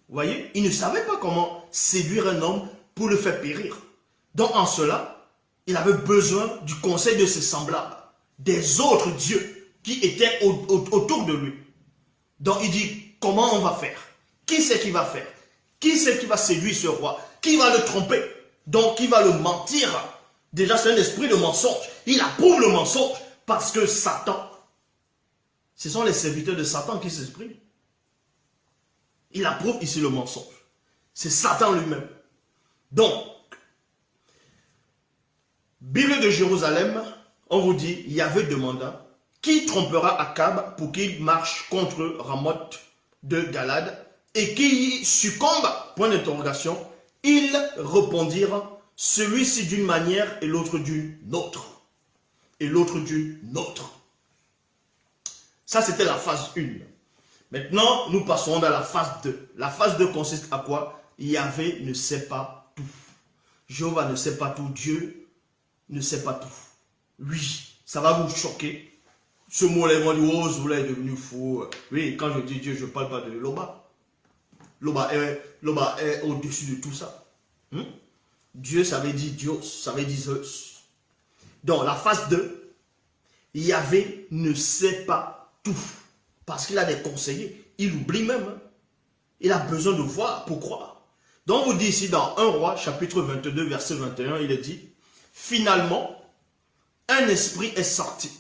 [SPEAKER 1] Vous voyez, il ne savait pas comment séduire un homme pour le faire périr. Donc en cela, il avait besoin du conseil de ses semblables, des autres dieux qui étaient autour de lui. Donc il dit, comment on va faire? Qui c'est qui va faire? Qui c'est qui va séduire ce roi? Qui va le tromper? Donc qui va le mentir? Déjà c'est un esprit de mensonge. Il approuve le mensonge parce que Satan, ce sont les serviteurs de Satan qui s'expriment. Il approuve ici le mensonge. C'est Satan lui-même. Donc, Bible de Jérusalem, on vous dit, Yahvé demanda, qui trompera Akab pour qu'il marche contre Ramoth de Galad et qui succombe? Point d'interrogation. Ils répondirent, celui-ci d'une manière et l'autre d'une autre. Et l'autre d'une autre. Ça, c'était la phase 1. Maintenant, nous passons dans la phase 2. La phase 2 consiste à quoi? Yahvé ne sait pas tout. Jéhovah ne sait pas tout. Dieu ne sait pas tout. Oui, ça va vous choquer. Ce mot-là, ils vont dire, oh, Zoula est devenu fou. Oui, quand je dis Dieu, je ne parle pas de Loba. Loba est au-dessus de tout ça. Dieu, ça veut dire Dios, ça veut dire Zeus. Donc, la phase 2, Yahvé ne sait pas tout. Parce qu'il a des conseillers. Il oublie même. Il a besoin de voir pour croire. Donc, on vous dit ici dans 1 Roi, chapitre 22, verset 21, il est dit, finalement, un esprit est sorti.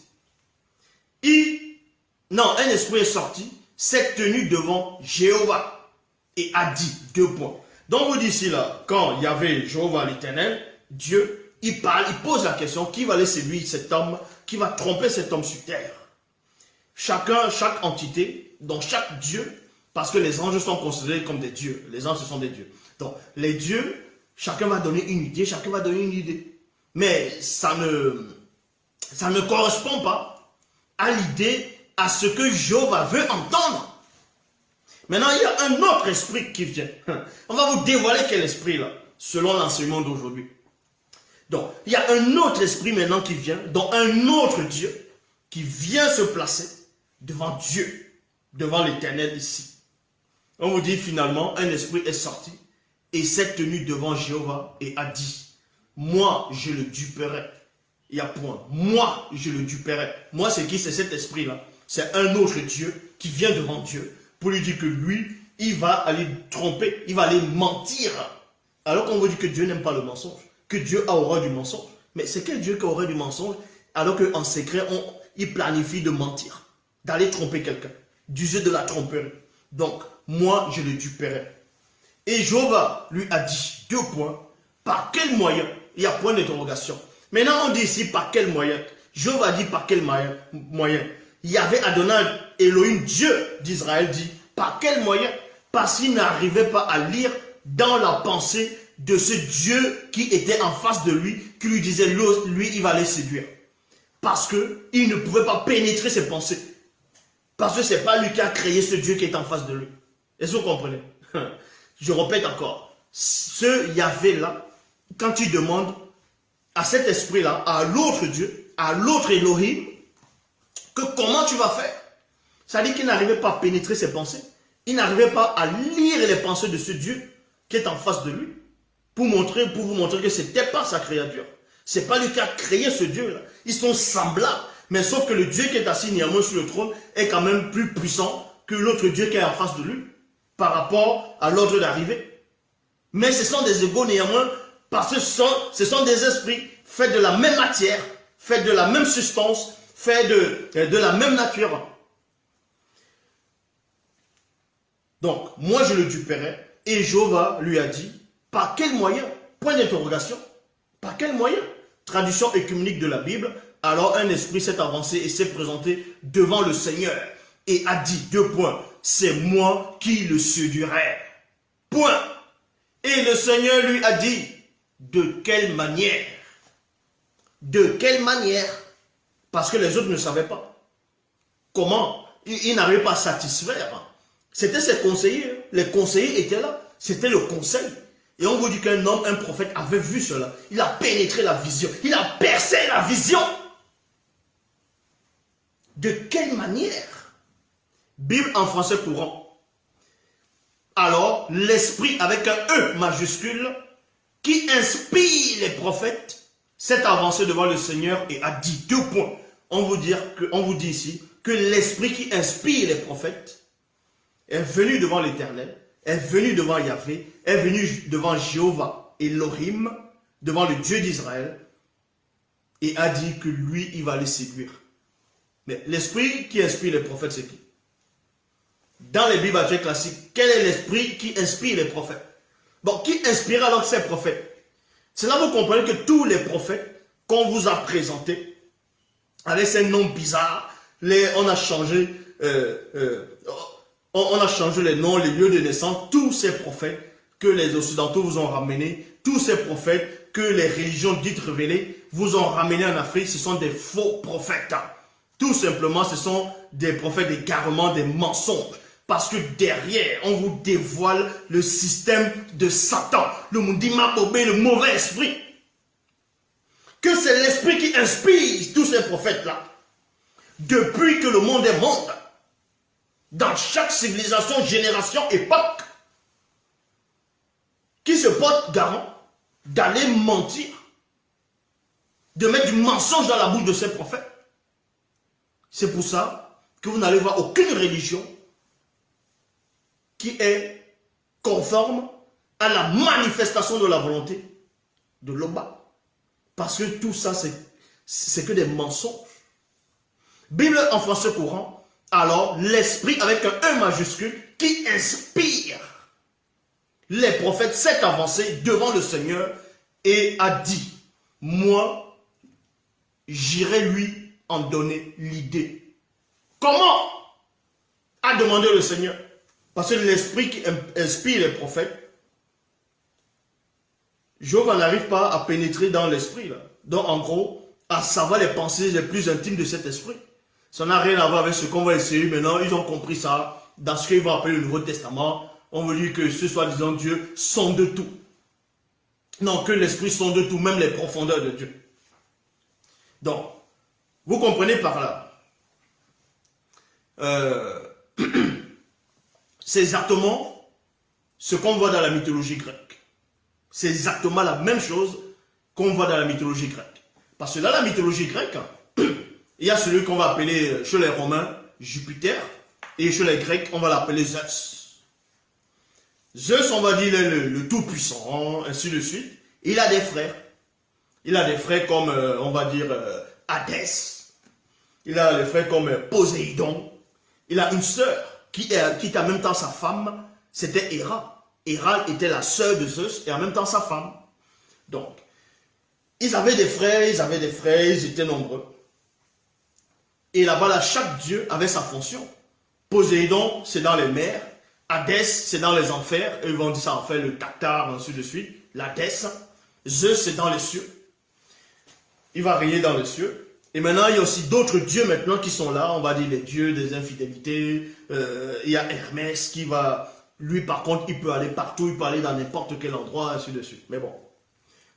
[SPEAKER 1] Un esprit est sorti, s'est tenu devant Jéhovah et a dit, 2 points. Donc, on vous dit ici, là, quand il y avait Jéhovah l'Éternel, Dieu, il parle, il pose la question, qui va laisser lui, cet homme, qui va tromper cet homme sur terre? Chaque entité, donc chaque dieu, parce que les anges sont considérés comme des dieux. Les anges, ce sont des dieux. Donc, les dieux, chacun va donner une idée, Mais ça ne correspond pas à l'idée, à ce que Jéhovah veut entendre. Maintenant, il y a un autre esprit qui vient. On va vous dévoiler quel esprit là, selon l'enseignement d'aujourd'hui. Donc, il y a un autre esprit maintenant qui vient, dont un autre Dieu, qui vient se placer devant Dieu, devant l'Éternel ici. On vous dit finalement, un esprit est sorti et s'est tenu devant Jéhovah et a dit, moi je le duperai. Il y a point. Moi je le duperai. Moi c'est qui? C'est cet esprit-là. C'est un autre Dieu qui vient devant Dieu pour lui dire que lui, il va aller tromper, il va aller mentir. Alors qu'on vous dit que Dieu n'aime pas le mensonge, que Dieu a horreur du mensonge. Mais c'est quel Dieu qui a horreur du mensonge alors qu'en secret, il planifie de mentir, d'aller tromper quelqu'un, d'user de la tromperie. Donc, moi, je le duperai. Et Jéhovah lui a dit, 2 points, par quel moyen? Il y a point d'interrogation. Maintenant, on dit ici, par quel moyen? Jéhovah dit, par quel moyen? Il y avait Adonai, Elohim, Dieu d'Israël, dit, par quel moyen? Parce qu'il n'arrivait pas à lire dans la pensée de ce Dieu qui était en face de lui, qui lui disait, lui, il va les séduire. Parce qu'il ne pouvait pas pénétrer ses pensées. Parce que ce n'est pas lui qui a créé ce Dieu qui est en face de lui. Est-ce que vous comprenez? Je répète encore. Ce Yahvé-là, quand tu demandes à cet esprit-là, à l'autre Dieu, à l'autre Elohim, que comment tu vas faire? Ça dit qu'il n'arrivait pas à pénétrer ses pensées. Il n'arrivait pas à lire les pensées de ce Dieu qui est en face de lui. Pour vous montrer que ce n'était pas sa créature. Ce n'est pas lui qui a créé ce Dieu-là. Ils sont semblables. Mais sauf que le Dieu qui est assis néanmoins sur le trône est quand même plus puissant que l'autre Dieu qui est en face de lui par rapport à l'ordre d'arrivée. Mais ce sont des égaux néanmoins parce que ce sont des esprits faits de la même matière, faits de la même substance, faits de la même nature. Donc, moi je le duperai et Jéhovah lui a dit, par quel moyen? Point d'interrogation. Par quel moyen? Traduction œcuménique de la Bible. Alors un esprit s'est avancé et s'est présenté devant le Seigneur et a dit, deux points, c'est moi qui le séduirai. Point. Et le Seigneur lui a dit, de quelle manière? De quelle manière? Parce que les autres ne savaient pas. Comment? Ils n'arrivaient pas à satisfaire. C'était ses conseillers. Les conseillers étaient là. C'était le conseil. Et on vous dit qu'un homme, un prophète avait vu cela. Il a pénétré la vision. Il a percé la vision. De quelle manière? Bible en français courant. Alors, l'esprit avec un E majuscule qui inspire les prophètes s'est avancé devant le Seigneur et a dit deux points. On vous dit ici que l'esprit qui inspire les prophètes est venu devant l'Éternel, est venu devant Yahvé, est venu devant Jéhovah Elohim, devant le Dieu d'Israël, et a dit que lui, il va les séduire. Mais l'esprit qui inspire les prophètes, c'est qui? Dans les Bibles actuelles classiques, quel est l'esprit qui inspire les prophètes? Bon, qui inspire alors ces prophètes? C'est là que vous comprenez que tous les prophètes qu'on vous a présentés, avec ces noms bizarres, on a changé les noms, les lieux de naissance, tous ces prophètes que les Occidentaux vous ont ramenés, tous ces prophètes que les religions dites révélées vous ont ramenés en Afrique, ce sont des faux prophètes. Tout simplement, ce sont des prophètes d'égarement, des mensonges. Parce que derrière, on vous dévoile le système de Satan, le Mundima Obé, le mauvais esprit. Que c'est l'esprit qui inspire tous ces prophètes-là. Depuis que le monde est monde, dans chaque civilisation, génération, époque, qui se porte garant d'aller mentir, de mettre du mensonge dans la bouche de ces prophètes. C'est pour ça que vous n'allez voir aucune religion qui est conforme à la manifestation de la volonté de l'Oba. Parce que tout ça, c'est que des mensonges. Bible en français courant, alors l'esprit avec un E majuscule qui inspire les prophètes s'est avancé devant le Seigneur et a dit, moi, j'irai lui en donner l'idée. Comment? A demandé le Seigneur. Parce que l'esprit qui inspire les prophètes, Job n'arrive pas à pénétrer dans l'esprit. Donc en gros, à savoir les pensées les plus intimes de cet esprit. Ça n'a rien à voir avec ce qu'on va essayer maintenant. Ils ont compris ça dans ce qu'ils vont appeler le Nouveau Testament. On veut dire que ce soi-disant Dieu sonde tout. Non, que l'esprit sonde tout, même les profondeurs de Dieu. Donc, vous comprenez par là. C'est exactement ce qu'on voit dans la mythologie grecque. C'est exactement la même chose qu'on voit dans la mythologie grecque. Parce que dans la mythologie grecque, il y a celui qu'on va appeler chez les Romains Jupiter, et chez les Grecs, on va l'appeler Zeus. Zeus, on va dire le tout-puissant, ainsi de suite. Il a des frères. Il a des frères comme, on va dire, Hadès. Il a des frères comme Poséidon. Il a une sœur qui est en même temps sa femme, c'était Héra. Héra était la sœur de Zeus et en même temps sa femme. Donc, ils avaient des frères, ils étaient nombreux. Et là-bas, chaque dieu avait sa fonction. Poséidon, c'est dans les mers. Hadès, c'est dans les enfers. Eux vont dire ça en fait le Tartare, ainsi de suite. L'Hadès. Zeus, c'est dans les cieux. Il va régner dans les cieux. Et maintenant, il y a aussi d'autres dieux maintenant qui sont là. On va dire les dieux des infidélités. Il y a Hermès qui va... Lui, par contre, il peut aller partout. Il peut aller dans n'importe quel endroit, ainsi de suite. Mais bon,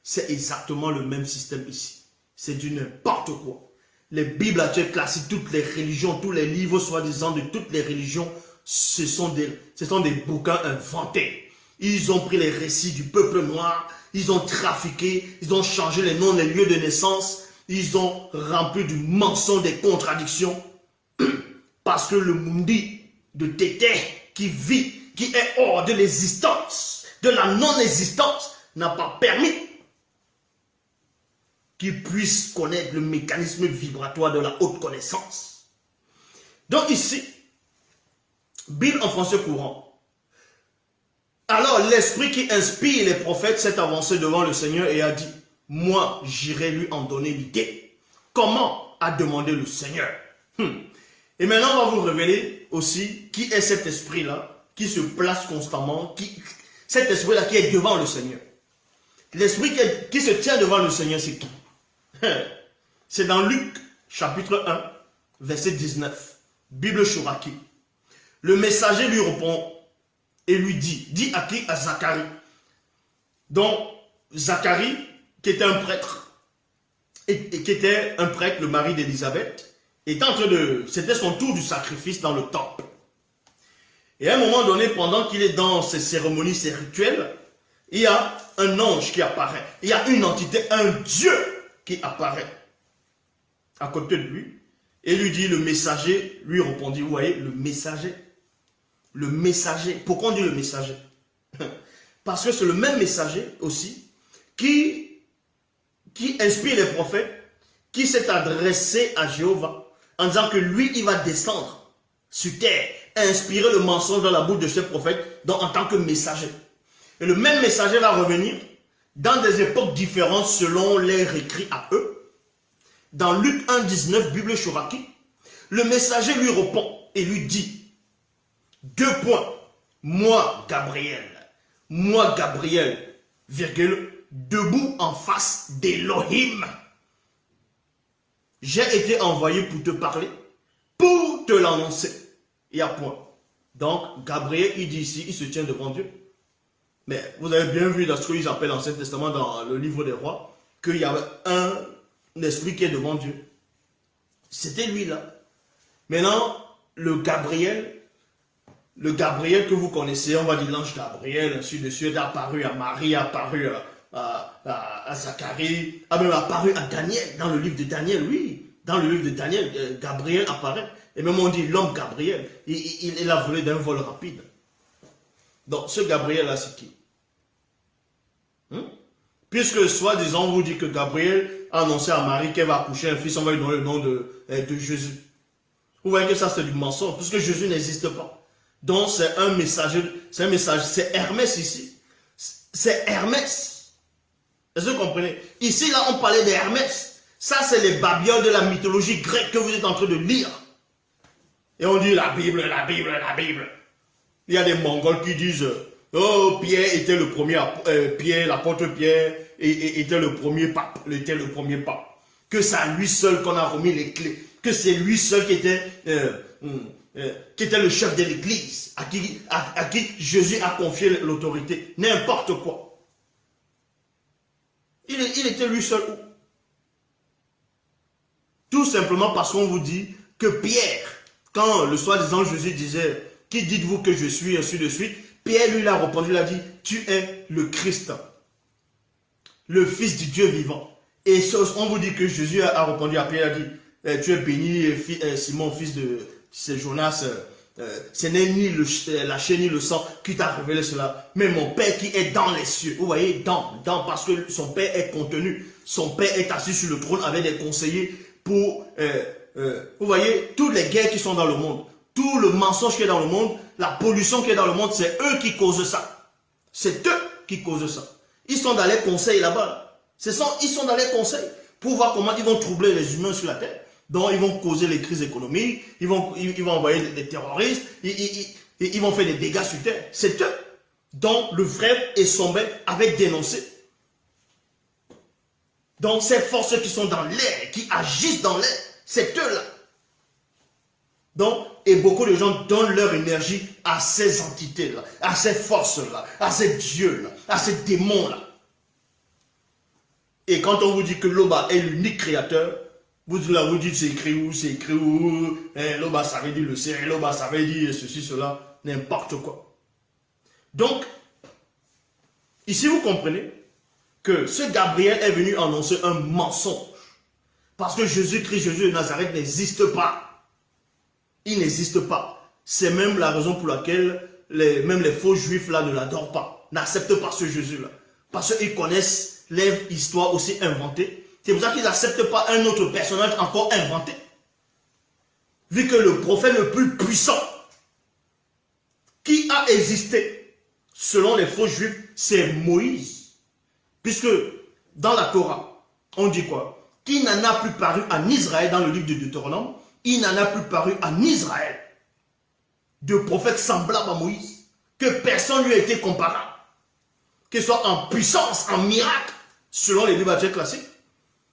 [SPEAKER 1] c'est exactement le même système ici. C'est du n'importe quoi. Les Bibles actuelles classiques, toutes les religions, tous les livres soi-disant de toutes les religions, ce sont des bouquins inventés. Ils ont pris les récits du peuple noir, ils ont trafiqué, ils ont changé les noms, les lieux de naissance, ils ont rempli du mensonge, des contradictions, parce que le mundi de Tété qui vit, qui est hors de l'existence, de la non-existence, n'a pas permis qu'il puisse connaître le mécanisme vibratoire de la haute connaissance. Donc ici, Bible en français courant. Alors l'esprit qui inspire les prophètes s'est avancé devant le Seigneur et a dit, moi j'irai lui en donner l'idée. Comment a demandé le Seigneur. Et maintenant on va vous révéler aussi qui est cet esprit-là, qui se place constamment, cet esprit-là qui est devant le Seigneur. L'esprit qui se tient devant le Seigneur, c'est qui? C'est dans Luc chapitre 1, verset 19. Bible Chouraki. Le messager lui répond et lui dit à qui? À Zacharie. Donc, Zacharie, qui était un prêtre, le mari d'Élisabeth, c'était son tour du sacrifice dans le temple. Et à un moment donné, pendant qu'il est dans ces cérémonies, ces rituels, il y a un ange qui apparaît. Il y a une entité, un Dieu qui apparaît à côté de lui. Et lui dit, le messager, lui répondit, vous voyez, le messager. Le messager. Pourquoi on dit le messager? Parce que c'est le même messager aussi qui inspire les prophètes, qui s'est adressé à Jéhovah en disant que lui, il va descendre sur terre, inspirer le mensonge dans la bouche de ce prophète donc en tant que messager. Et le même messager va revenir dans des époques différentes selon les écrits à eux. Dans Luc 1, 19, Bible Chouraki, le messager lui répond et lui dit, 2 points, moi Gabriel, virgule, debout en face d'Élohim. J'ai été envoyé pour te parler, pour te l'annoncer. Il y a point. Donc, Gabriel, il dit ici, il se tient devant Dieu. Mais vous avez bien vu dans ce qu'ils appellent l'Ancien Testament, dans le livre des rois, qu'il y avait un esprit qui est devant Dieu. C'était lui là. Maintenant, le Gabriel que vous connaissez, on va dire l'ange Gabriel, ainsi de suite, apparu à Marie, apparu à Zacharie, a même apparu à Daniel, dans le livre de Daniel, oui. Dans le livre de Daniel, Gabriel apparaît. Et même on dit l'homme Gabriel, il a volé d'un vol rapide. Donc ce Gabriel-là, c'est qui? Puisque soi-disant, on vous dit que Gabriel a annoncé à Marie qu'elle va accoucher un fils, on va lui donner le nom de Jésus. Vous voyez que ça c'est du mensonge, puisque Jésus n'existe pas. Donc c'est un messager, c'est Hermès ici. C'est Hermès. Est-ce que vous comprenez? Ici, là, on parlait d'Hermès. Ça, c'est les babioles de la mythologie grecque que vous êtes en train de lire. Et on dit la Bible. Il y a des Mongols qui disent oh, Pierre était le premier, l'apôtre Pierre était le premier pape, que c'est à lui seul qu'on a remis les clés, que c'est lui seul qui était le chef de l'église, à qui Jésus a confié l'autorité, n'importe quoi. Il était lui seul où? Tout simplement parce qu'on vous dit que Pierre, quand le soi-disant Jésus disait qui dites-vous que je suis, ainsi de suite, Pierre lui a répondu, il a dit, tu es le Christ, le Fils du Dieu vivant. Et on vous dit que Jésus a répondu à Pierre, il a dit, tu es béni, Simon, fils de Jonas, ce n'est ni la chair ni le sang qui t'a révélé cela, mais mon Père qui est dans les cieux. Vous voyez, dans, parce que son Père est contenu, son Père est assis sur le trône avec des conseillers pour, vous voyez, toutes les guerres qui sont dans le monde, tout le mensonge qui est dans le monde, la pollution qui est dans le monde, c'est eux qui causent ça. C'est eux qui causent ça. Ils sont dans les conseils là-bas. Ils sont dans les conseils pour voir comment ils vont troubler les humains sur la terre. Donc ils vont causer les crises économiques, ils vont envoyer des terroristes, ils vont faire des dégâts sur terre. C'est eux dont le frère et son père avaient dénoncé. Donc ces forces qui sont dans l'air, qui agissent dans l'air, c'est eux-là. Donc, et beaucoup de gens donnent leur énergie à ces entités-là, à ces forces-là, à ces dieux-là, à ces démons-là. Et quand on vous dit que Loba est l'unique créateur, vous dites c'est écrit où, Loba ça veut dire le ciel, Loba ça veut dire ceci, cela, n'importe quoi. Donc, ici vous comprenez que ce Gabriel est venu annoncer un mensonge. Parce que Jésus-Christ, Jésus de Nazareth n'existe pas. Il n'existe pas. C'est même la raison pour laquelle même les faux juifs là ne l'adorent pas, n'acceptent pas ce Jésus-là. Parce qu'ils connaissent l'histoire aussi inventée. C'est pour ça qu'ils n'acceptent pas un autre personnage encore inventé. Vu que le prophète le plus puissant qui a existé, selon les faux juifs, c'est Moïse. Puisque dans la Torah, on dit quoi? Qu'il n'en a plus paru en Israël, dans le livre de Deutéronome, il n'en a plus paru en Israël de prophète semblable à Moïse, que personne lui a été comparable, qu'il soit en puissance, en miracle, selon les livres classiques.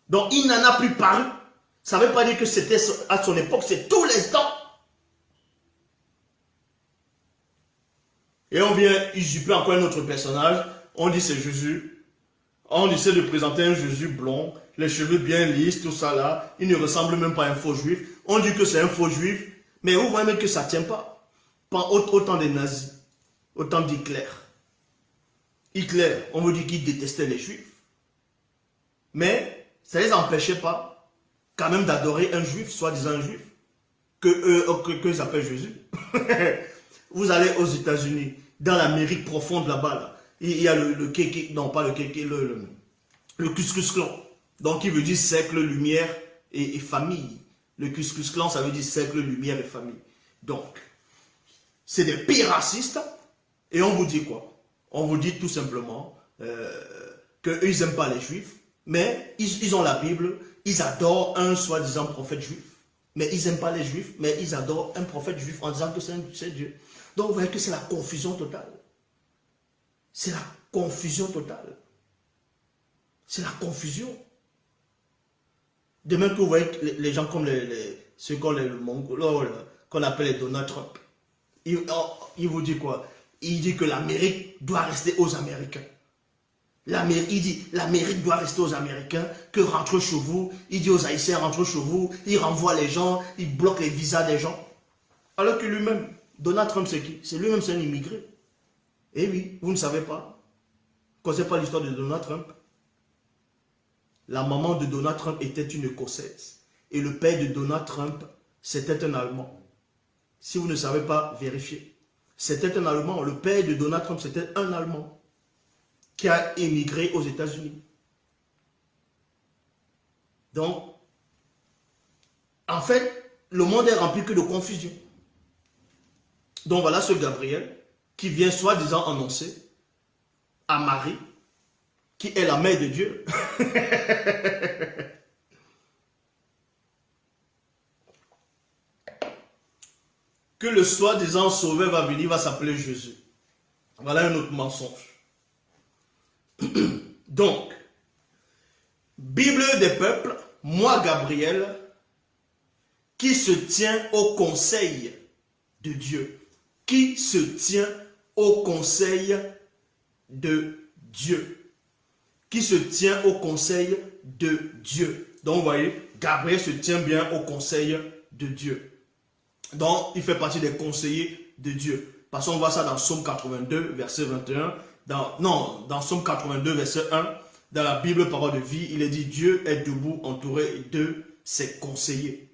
[SPEAKER 1] Donc il n'en a plus paru. Ça ne veut pas dire que c'était à son époque, c'est tous les temps. Et on vient usurper encore un autre personnage, on dit c'est Jésus. On essaie de présenter un Jésus blond, les cheveux bien lisses, tout ça là. Il ne ressemble même pas à un faux juif. On dit que c'est un faux juif, mais vous voyez même que ça ne tient pas. Autant des nazis, autant d'Hitler. Hitler, on veut dire qu'il détestait les juifs. Mais ça ne les empêchait pas quand même d'adorer un juif, soi-disant un juif, qu'ils appellent Jésus. Vous allez aux États-Unis, dans l'Amérique profonde là-bas, là, il y a le Kéké, non pas le Kéké, le Ku Klux Klan. Donc il veut dire siècle, lumière et famille. Le Ku Klux Klan, ça veut dire siècle, lumière et famille. Donc, c'est des pires racistes. Et on vous dit quoi? On vous dit tout simplement qu'eux, ils n'aiment pas les juifs. Mais ils ont la Bible. Ils adorent un soi-disant prophète juif. Mais ils n'aiment pas les juifs. Mais ils adorent un prophète juif en disant que c'est Dieu. Donc vous voyez que c'est la confusion totale. C'est la confusion totale. C'est la confusion. De même que vous voyez les gens comme ceux qu'on appelle les Donald Trump. Il vous dit quoi? Il dit que l'Amérique doit rester aux Américains. Il dit l'Amérique doit rester aux Américains, que rentrez chez vous. Il dit aux Haïtiens rentrez chez vous. Il renvoie les gens, il bloque les visas des gens. Alors que lui-même, Donald Trump c'est qui? C'est lui-même, c'est un immigré. Eh oui, vous ne savez pas. Vous ne connaissez pas l'histoire de Donald Trump? La maman de Donald Trump était une Écossaise. Et le père de Donald Trump, c'était un Allemand. Si vous ne savez pas, vérifiez. C'était un Allemand. Le père de Donald Trump, c'était un Allemand qui a émigré aux États-Unis. Donc, en fait, le monde est rempli que de confusion. Donc voilà ce Gabriel qui vient soi-disant annoncer à Marie, qui est la mère de Dieu, que le soi-disant sauveur va venir, va s'appeler Jésus. Voilà un autre mensonge. Donc, Bible des peuples, moi Gabriel, qui se tient au conseil de Dieu. Qui se tient au conseil de Dieu. Qui se tient au conseil de Dieu. Donc, vous voyez, Gabriel se tient bien au conseil de Dieu. Donc, il fait partie des conseillers de Dieu. Parce qu'on voit ça dans Psaume 82, verset 21. Dans Psaume 82, verset 1, dans la Bible, parole de vie, il est dit, Dieu est debout, entouré de ses conseillers.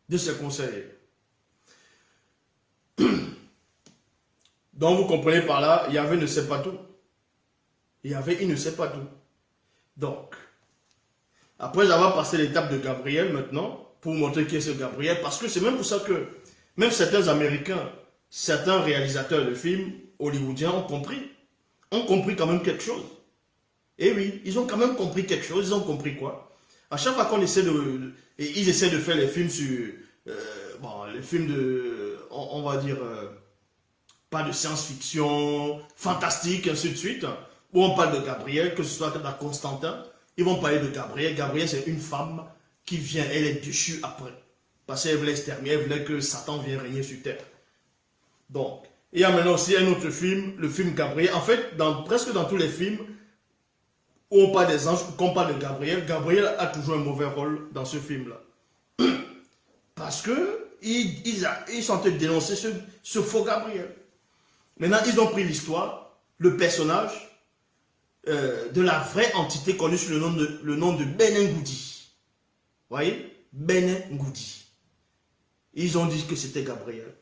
[SPEAKER 1] De ses conseillers. Donc, vous comprenez par là, Yahvé ne sait pas tout. Yahvé, il ne sait pas tout. Donc, après avoir passé l'étape de Gabriel maintenant, pour vous montrer qui est ce Gabriel, parce que c'est même pour ça que même certains Américains, certains réalisateurs de films hollywoodiens ont compris quand même quelque chose. Et oui, ils ont quand même compris quelque chose. Ils ont compris quoi? À chaque fois qu'on essaie ils essaient de faire les films sur, les films de, on va dire, pas de science-fiction, fantastique, ainsi de suite, où on parle de Gabriel, que ce soit dans Constantin, ils vont parler de Gabriel. Gabriel, c'est une femme qui vient, elle est déchue après. Parce qu'elle voulait exterminer, elle voulait que Satan vienne régner sur terre. Donc, il y a maintenant aussi un autre film, le film Gabriel. En fait, presque dans tous les films où on parle des anges, qu'on parle de Gabriel, Gabriel a toujours un mauvais rôle dans ce film-là. Parce que ils sont en train de dénoncer ce faux Gabriel. Maintenant, ils ont pris l'histoire le personnage de la vraie entité connue sous le nom de Benengoudi. Vous voyez? Benengoudi. Ils ont dit que c'était Gabriel.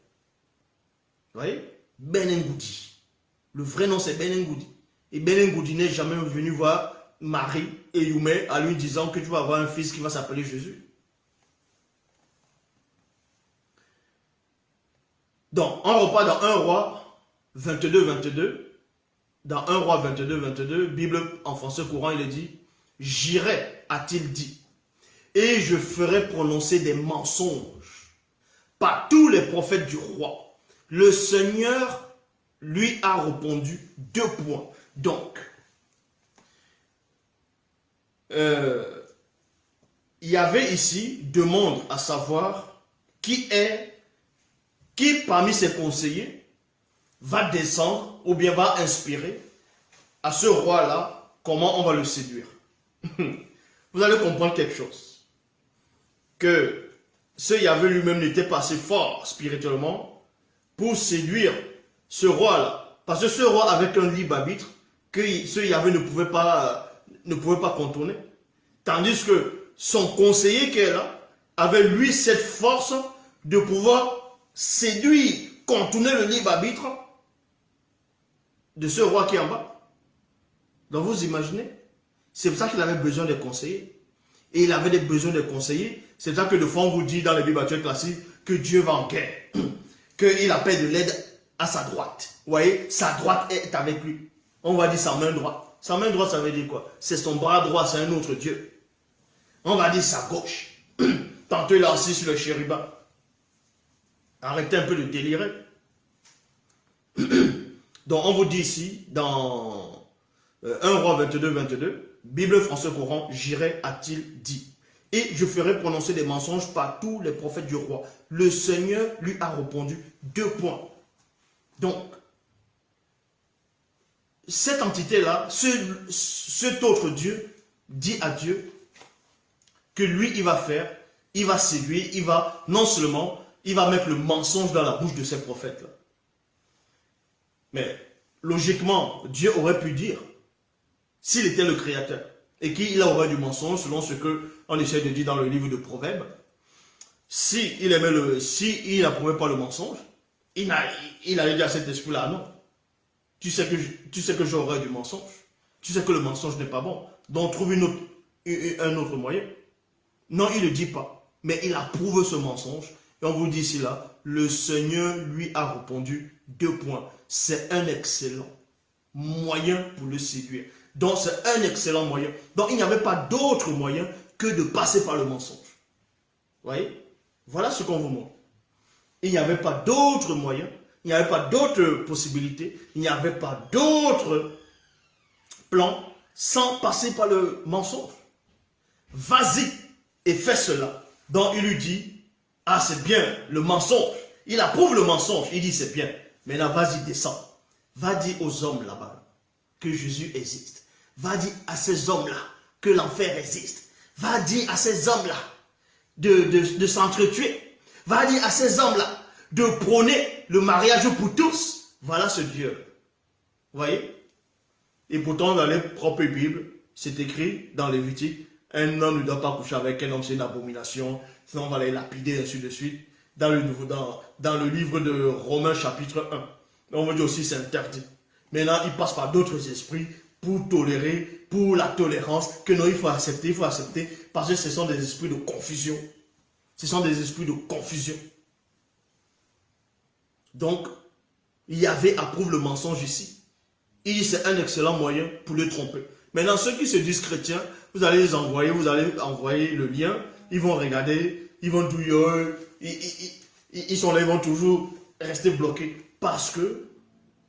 [SPEAKER 1] Vous voyez? Benengoudi. Le vrai nom c'est Benengoudi. Et Benengoudi n'est jamais venu voir Marie et Youmé en lui disant que tu vas avoir un fils qui va s'appeler Jésus. Donc, on repart dans 1 Roi 22. Dans 1 Roi 22, Bible en français courant, il est dit, j'irai, a-t-il dit, et je ferai prononcer des mensonges par tous les prophètes du roi. Le Seigneur lui a répondu 2 points. Donc, il y avait ici demande à savoir qui parmi ses conseillers va descendre ou bien va inspirer à ce roi-là comment on va le séduire. Vous allez comprendre quelque chose. Que ce Yahvé lui-même n'était pas assez fort spirituellement pour séduire ce roi-là. Parce que ce roi avait un libre arbitre que ce Yahvé ne pouvait pas contourner. Tandis que son conseiller qui est là avait lui cette force de pouvoir séduire, contourner le libre arbitre de ce roi qui est en bas. Donc vous imaginez, c'est pour ça qu'il avait besoin de conseillers. Et il avait besoin de conseillers. C'est pour ça que de fois on vous dit dans les Bibles actuelles classiques que Dieu va en guerre. Qu'il appelle de l'aide à sa droite. Vous voyez, sa droite est avec lui. On va dire sa main droite. Sa main droite, ça veut dire quoi? C'est son bras droit, c'est un autre Dieu. On va dire sa gauche. Tantôt il est assis sur le chérubin. Arrêtez un peu de délirer. Donc on vous dit ici, dans 1 Roi 22, Bible français courant, j'irai, a-t-il dit. Et je ferai prononcer des mensonges par tous les prophètes du roi. Le Seigneur lui a répondu 2 points. Donc, cette entité-là, cet autre Dieu, dit à Dieu que lui, il va faire, il va séduire, il va, non seulement, il va mettre le mensonge dans la bouche de ces prophètes-là. Mais, logiquement, Dieu aurait pu dire, s'il était le créateur, et qu'il aurait du mensonge, selon ce qu'on essaie de dire dans le livre de Proverbes, s'il n'approuvait pas le mensonge, il allait dire à cet esprit-là, non. Tu sais que j'aurai du mensonge. Tu sais que le mensonge n'est pas bon. Donc trouve un autre moyen. Non, il ne dit pas. Mais il approuve ce mensonge. Et on vous dit ici là, le Seigneur lui a répondu 2 points. C'est un excellent moyen pour le séduire. Donc c'est un excellent moyen. Donc il n'y avait pas d'autre moyen que de passer par le mensonge. Vous voyez? Voilà ce qu'on vous montre. Il n'y avait pas d'autre moyen. Il n'y avait pas d'autres possibilités, il n'y avait pas d'autres plans sans passer par le mensonge. Vas-y et fais cela. Donc il lui dit, ah c'est bien, le mensonge. Il approuve le mensonge, il dit c'est bien. Maintenant vas-y, descends. Va dire aux hommes là-bas que Jésus existe. Va dire à ces hommes-là que l'enfer existe. Va dire à ces hommes-là de s'entretuer. Va dire à ces hommes-là de prôner le mariage pour tous. Voilà ce Dieu. Vous voyez? Et pourtant, dans les propres Bibles, c'est écrit dans Lévitique, un homme ne doit pas coucher avec un homme, c'est une abomination, sinon on va les lapider, ainsi de suite. Dans le livre de Romains chapitre 1, on va dire aussi c'est interdit. Maintenant, il passe par d'autres esprits pour tolérer, pour la tolérance, que non, il faut accepter, parce que ce sont des esprits de confusion. Ce sont des esprits de confusion. Donc, Yahvé approuve le mensonge ici. Il dit c'est un excellent moyen pour le tromper. Maintenant, ceux qui se disent chrétiens, vous allez envoyer le lien, ils vont regarder, ils vont douiller, ils sont là, ils vont toujours rester bloqués. Parce que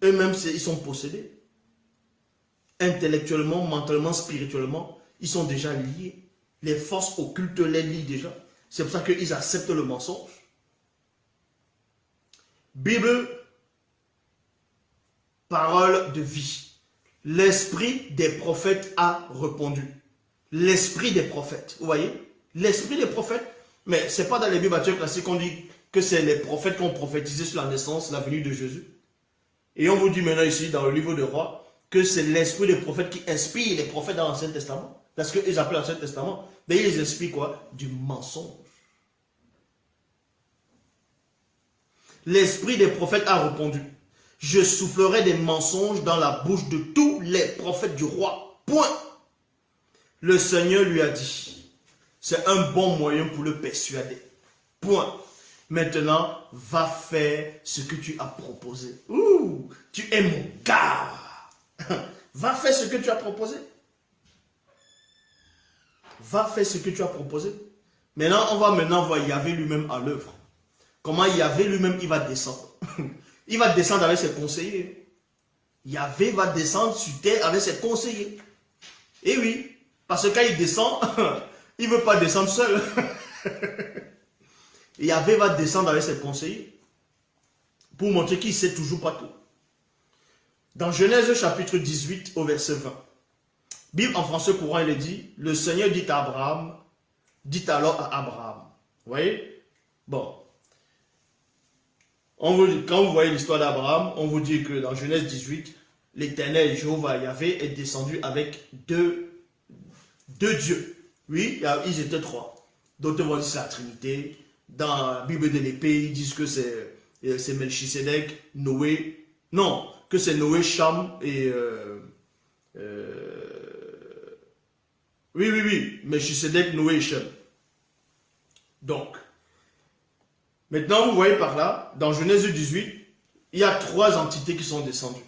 [SPEAKER 1] eux-mêmes, ils sont possédés. Intellectuellement, mentalement, spirituellement, ils sont déjà liés. Les forces occultes les lient déjà. C'est pour ça qu'ils acceptent le mensonge. Bible, parole de vie. L'esprit des prophètes a répondu. L'esprit des prophètes, vous voyez? L'esprit des prophètes, mais ce n'est pas dans les Bibles classiques qu'on dit que c'est les prophètes qui ont prophétisé sur la naissance, la venue de Jésus. Et on vous dit maintenant ici, dans le livre de Rois, que c'est l'esprit des prophètes qui inspire les prophètes dans l'Ancien Testament. Parce qu'ils appellent l'Ancien Testament. Mais ils inspirent quoi? Du mensonge. L'esprit des prophètes a répondu. Je soufflerai des mensonges dans la bouche de tous les prophètes du roi. Point. Le Seigneur lui a dit. C'est un bon moyen pour le persuader. Point. Maintenant, va faire ce que tu as proposé. Ouh, tu es mon gars. Va faire ce que tu as proposé. Va faire ce que tu as proposé. Maintenant, on va voir Yahvé lui-même à l'œuvre. Comment Yahvé lui-même, il va descendre. Il va descendre avec ses conseillers. Yahvé va descendre sur terre avec ses conseillers. Et oui, parce que quand il descend, il ne veut pas descendre seul. Yahvé va descendre avec ses conseillers pour montrer qu'il ne sait toujours pas tout. Dans Genèse chapitre 18 au verset 20, Bible en français courant, il est dit, le Seigneur dit à Abraham, dit alors à Abraham. Vous voyez? Bon. Quand vous voyez l'histoire d'Abraham, on vous dit que dans Genèse 18, l'Éternel Jéhovah Yahvé est descendu avec deux dieux. Oui, ils étaient trois. D'autres vont dire que c'est la Trinité. Dans la Bible de l'épée, ils disent que c'est Melchisedec, Noé. Non, que c'est Noé, Cham et... Oui, Melchisedec, Noé et Cham. Donc, maintenant vous voyez par là, dans Genèse 18, il y a trois entités qui sont descendues.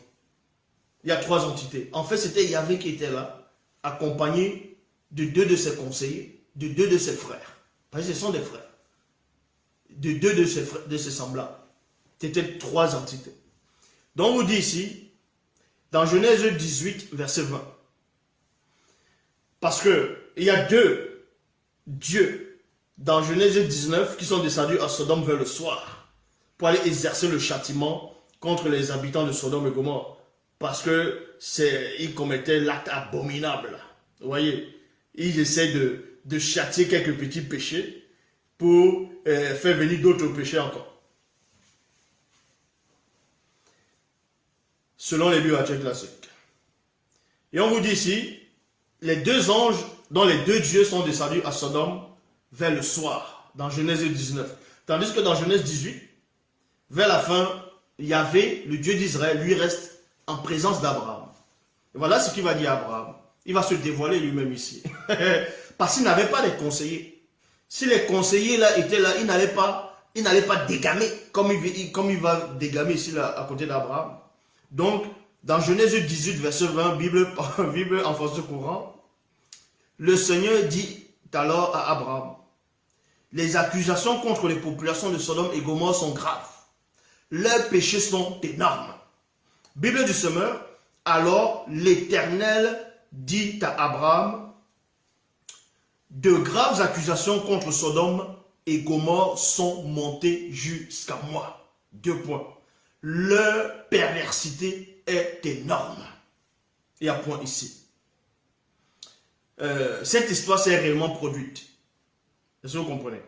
[SPEAKER 1] Il y a trois entités. En fait, c'était Yahvé qui était là, accompagné de deux de ses conseillers, de deux de ses frères. Parce que ce sont des frères. De deux de ses semblables. C'était trois entités. Donc, on vous dit ici, dans Genèse 18, verset 20. Parce qu'il y a deux dieux dans Genèse 19 qui sont descendus à Sodome vers le soir pour aller exercer le châtiment contre les habitants de Sodome et Gomorrhe. Parce qu'ils commettaient l'acte abominable. Vous voyez, ils essaient de châtier quelques petits péchés pour faire venir d'autres péchés encore. Selon les bibliothécaires classiques. Et on vous dit ici, les deux anges dont les deux dieux sont descendus à Sodome vers le soir, dans Genèse 19. Tandis que dans Genèse 18, vers la fin, Yahvé, le Dieu d'Israël, lui reste en présence d'Abraham. Et voilà ce qu'il va dire à Abraham. Il va se dévoiler lui-même ici. Parce qu'il n'avait pas les conseillers. Si les conseillers là étaient là, il n'allait pas dégamer comme il va dégamer ici là, à côté d'Abraham. Donc, dans Genèse 18, verset 20, Bible en français courant, le Seigneur dit alors à Abraham, les accusations contre les populations de Sodome et Gomorrhe sont graves. Leurs péchés sont énormes. Bible du Semeur, alors l'Éternel dit à Abraham, de graves accusations contre Sodome et Gomorrhe sont montées jusqu'à moi. 2 points. Leur perversité est énorme. Il y a point ici. Cette histoire s'est réellement produite. Est-ce que vous comprenez?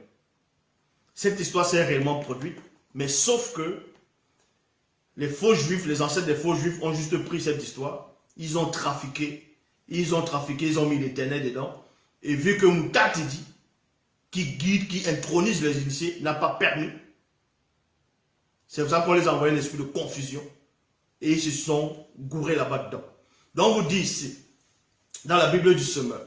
[SPEAKER 1] Cette histoire s'est réellement produite, mais sauf que les faux juifs, les ancêtres des faux juifs ont juste pris cette histoire, ils ont trafiqué, ils ont mis l'Éternel dedans, et vu que Moutatidi, qui guide, qui intronise les initiés, n'a pas permis, c'est pour ça qu'on les a envoyé un esprit de confusion, et ils se sont gourés là-bas dedans. Donc on vous dit ici, dans la Bible du Semeur,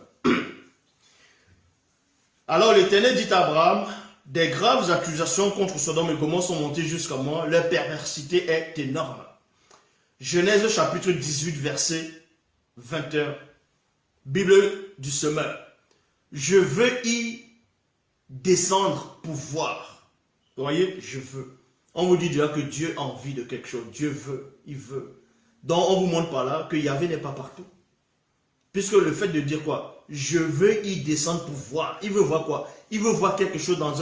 [SPEAKER 1] alors l'Éternel dit à Abraham, des graves accusations contre Sodome et Gomorrhe sont montées jusqu'à moi, leur perversité est énorme. Genèse chapitre 18, verset 21. Bible du Semeur. Je veux y descendre pour voir. Vous voyez, je veux. On vous dit déjà que Dieu a envie de quelque chose. Dieu veut, il veut. Donc on vous montre par là que Yahvé n'est pas partout. Puisque le fait de dire quoi? Je veux y descendre pour voir. Il veut voir quoi? Il veut voir quelque chose dans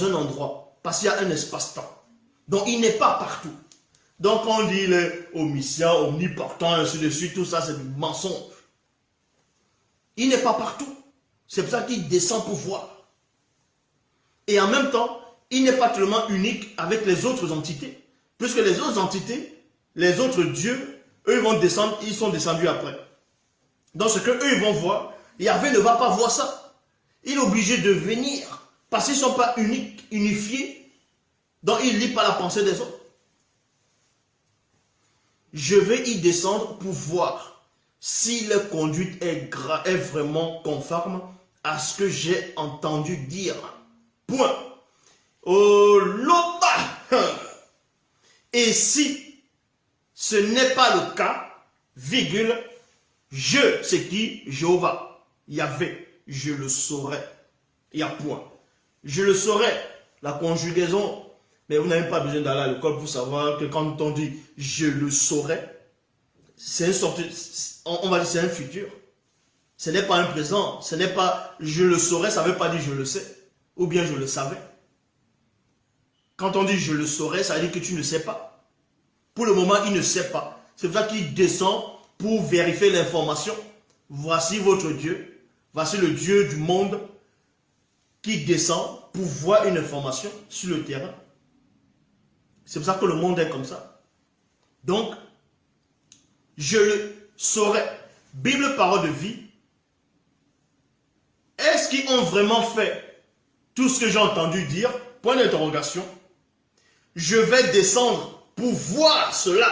[SPEAKER 1] un endroit. Parce qu'il y a un espace-temps. Donc il n'est pas partout. Donc on dit il est omniscient, omnipotent, ainsi de suite. Tout ça c'est du mensonge. Il n'est pas partout. C'est pour ça qu'il descend pour voir. Et en même temps, il n'est pas tellement unique avec les autres entités. Puisque les autres entités, les autres dieux, eux vont descendre, ils sont descendus après. Donc ce que eux ils vont voir, Yahvé ne va pas voir ça. Il est obligé de venir, parce qu'ils ne sont pas uniques, unifiés, donc il ne lit pas la pensée des autres. Je vais y descendre pour voir si la conduite est vraiment conforme à ce que j'ai entendu dire. Point. Oh, loba. Et si ce n'est pas le cas, virgule, je, c'est qui? Jéhovah, Yahvé, je le saurai. Il y a point. Je le saurai. La conjugaison, mais vous n'avez pas besoin d'aller à l'école pour savoir que quand on dit je le saurai, c'est une sorte, on va dire c'est un futur. Ce n'est pas un présent. Ce n'est pas je le saurai, ça ne veut pas dire je le sais. Ou bien je le savais. Quand on dit je le saurai, ça veut dire que tu ne sais pas. Pour le moment, il ne sait pas. C'est pour ça qu'il descend pour vérifier l'information. Voici votre Dieu. Voici le Dieu du monde qui descend pour voir une information sur le terrain. C'est pour ça que le monde est comme ça. Donc, je le saurai. Bible, parole de vie. Est-ce qu'ils ont vraiment fait tout ce que j'ai entendu dire? Point d'interrogation. Je vais descendre pour voir cela.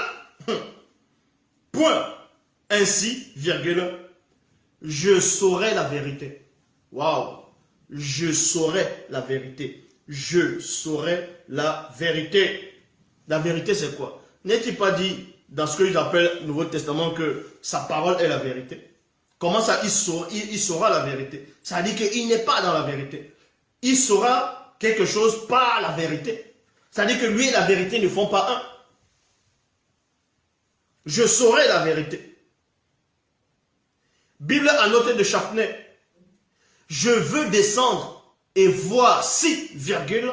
[SPEAKER 1] Point. Ainsi, virgule, je saurai la vérité. Waouh. Je saurai la vérité. Je saurai la vérité. La vérité, c'est quoi? N'est-il pas dit dans ce qu'ils appellent le Nouveau Testament que sa parole est la vérité? Comment ça, il saura la vérité? Ça dit qu'il n'est pas dans la vérité. Il saura quelque chose par la vérité. Ça dit que lui et la vérité ne font pas un. Je saurai la vérité. Bible annoté de Chafnay. Je veux descendre et voir si, virgule,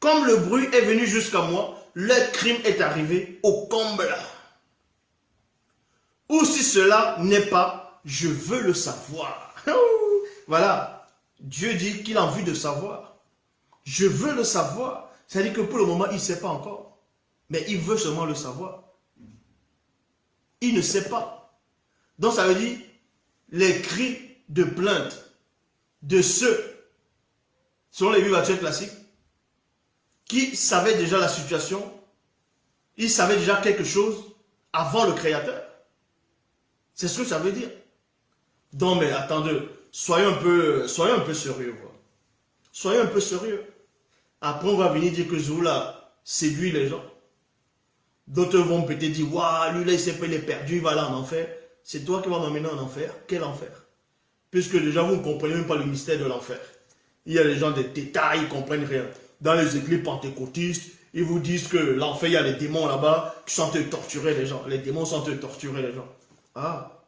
[SPEAKER 1] comme le bruit est venu jusqu'à moi, le crime est arrivé au comble. Ou si cela n'est pas, je veux le savoir. Voilà. Dieu dit qu'il a envie de savoir. Je veux le savoir. C'est-à-dire que pour le moment, il ne sait pas encore. Mais il veut seulement le savoir. Il ne sait pas. Donc ça veut dire les cris de plainte de ceux, selon les Bibles actuelles classiques, qui savaient déjà la situation, ils savaient déjà quelque chose avant le Créateur. C'est ce que ça veut dire. Donc, mais attendez, soyons un peu sérieux. Quoi. Soyons un peu sérieux. Après, on va venir dire que Zoula séduit les gens. D'autres vont peut-être dire, waouh, lui là, il est perdu, il va aller en enfer. C'est toi qui vas m'emmener en enfer. Quel enfer? Puisque déjà, vous ne comprenez même pas le mystère de l'enfer. Il y a les gens des détails, ils ne comprennent rien. Dans les églises pentecôtistes, ils vous disent que l'enfer, il y a les démons là-bas qui sont en train de torturer les gens. Les démons sont en train de torturer les gens. Ah,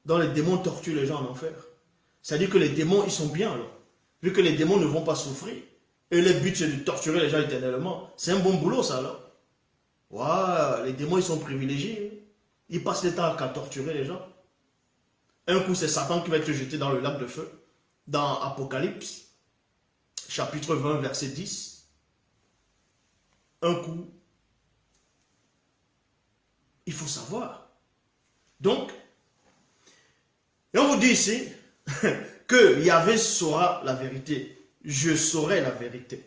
[SPEAKER 1] donc les démons torturent les gens en enfer. C'est-à-dire que les démons, ils sont bien alors. Vu que les démons ne vont pas souffrir. Et le but, c'est de torturer les gens éternellement. C'est un bon boulot, ça alors. Waouh, les démons, ils sont privilégiés. Ils passent le temps à torturer les gens. Un coup, c'est Satan qui va être jeté dans le lac de feu. Dans Apocalypse, chapitre 20, verset 10. Un coup, il faut savoir. Donc, et on vous dit ici que Yahvé saura la vérité. Je saurai la vérité.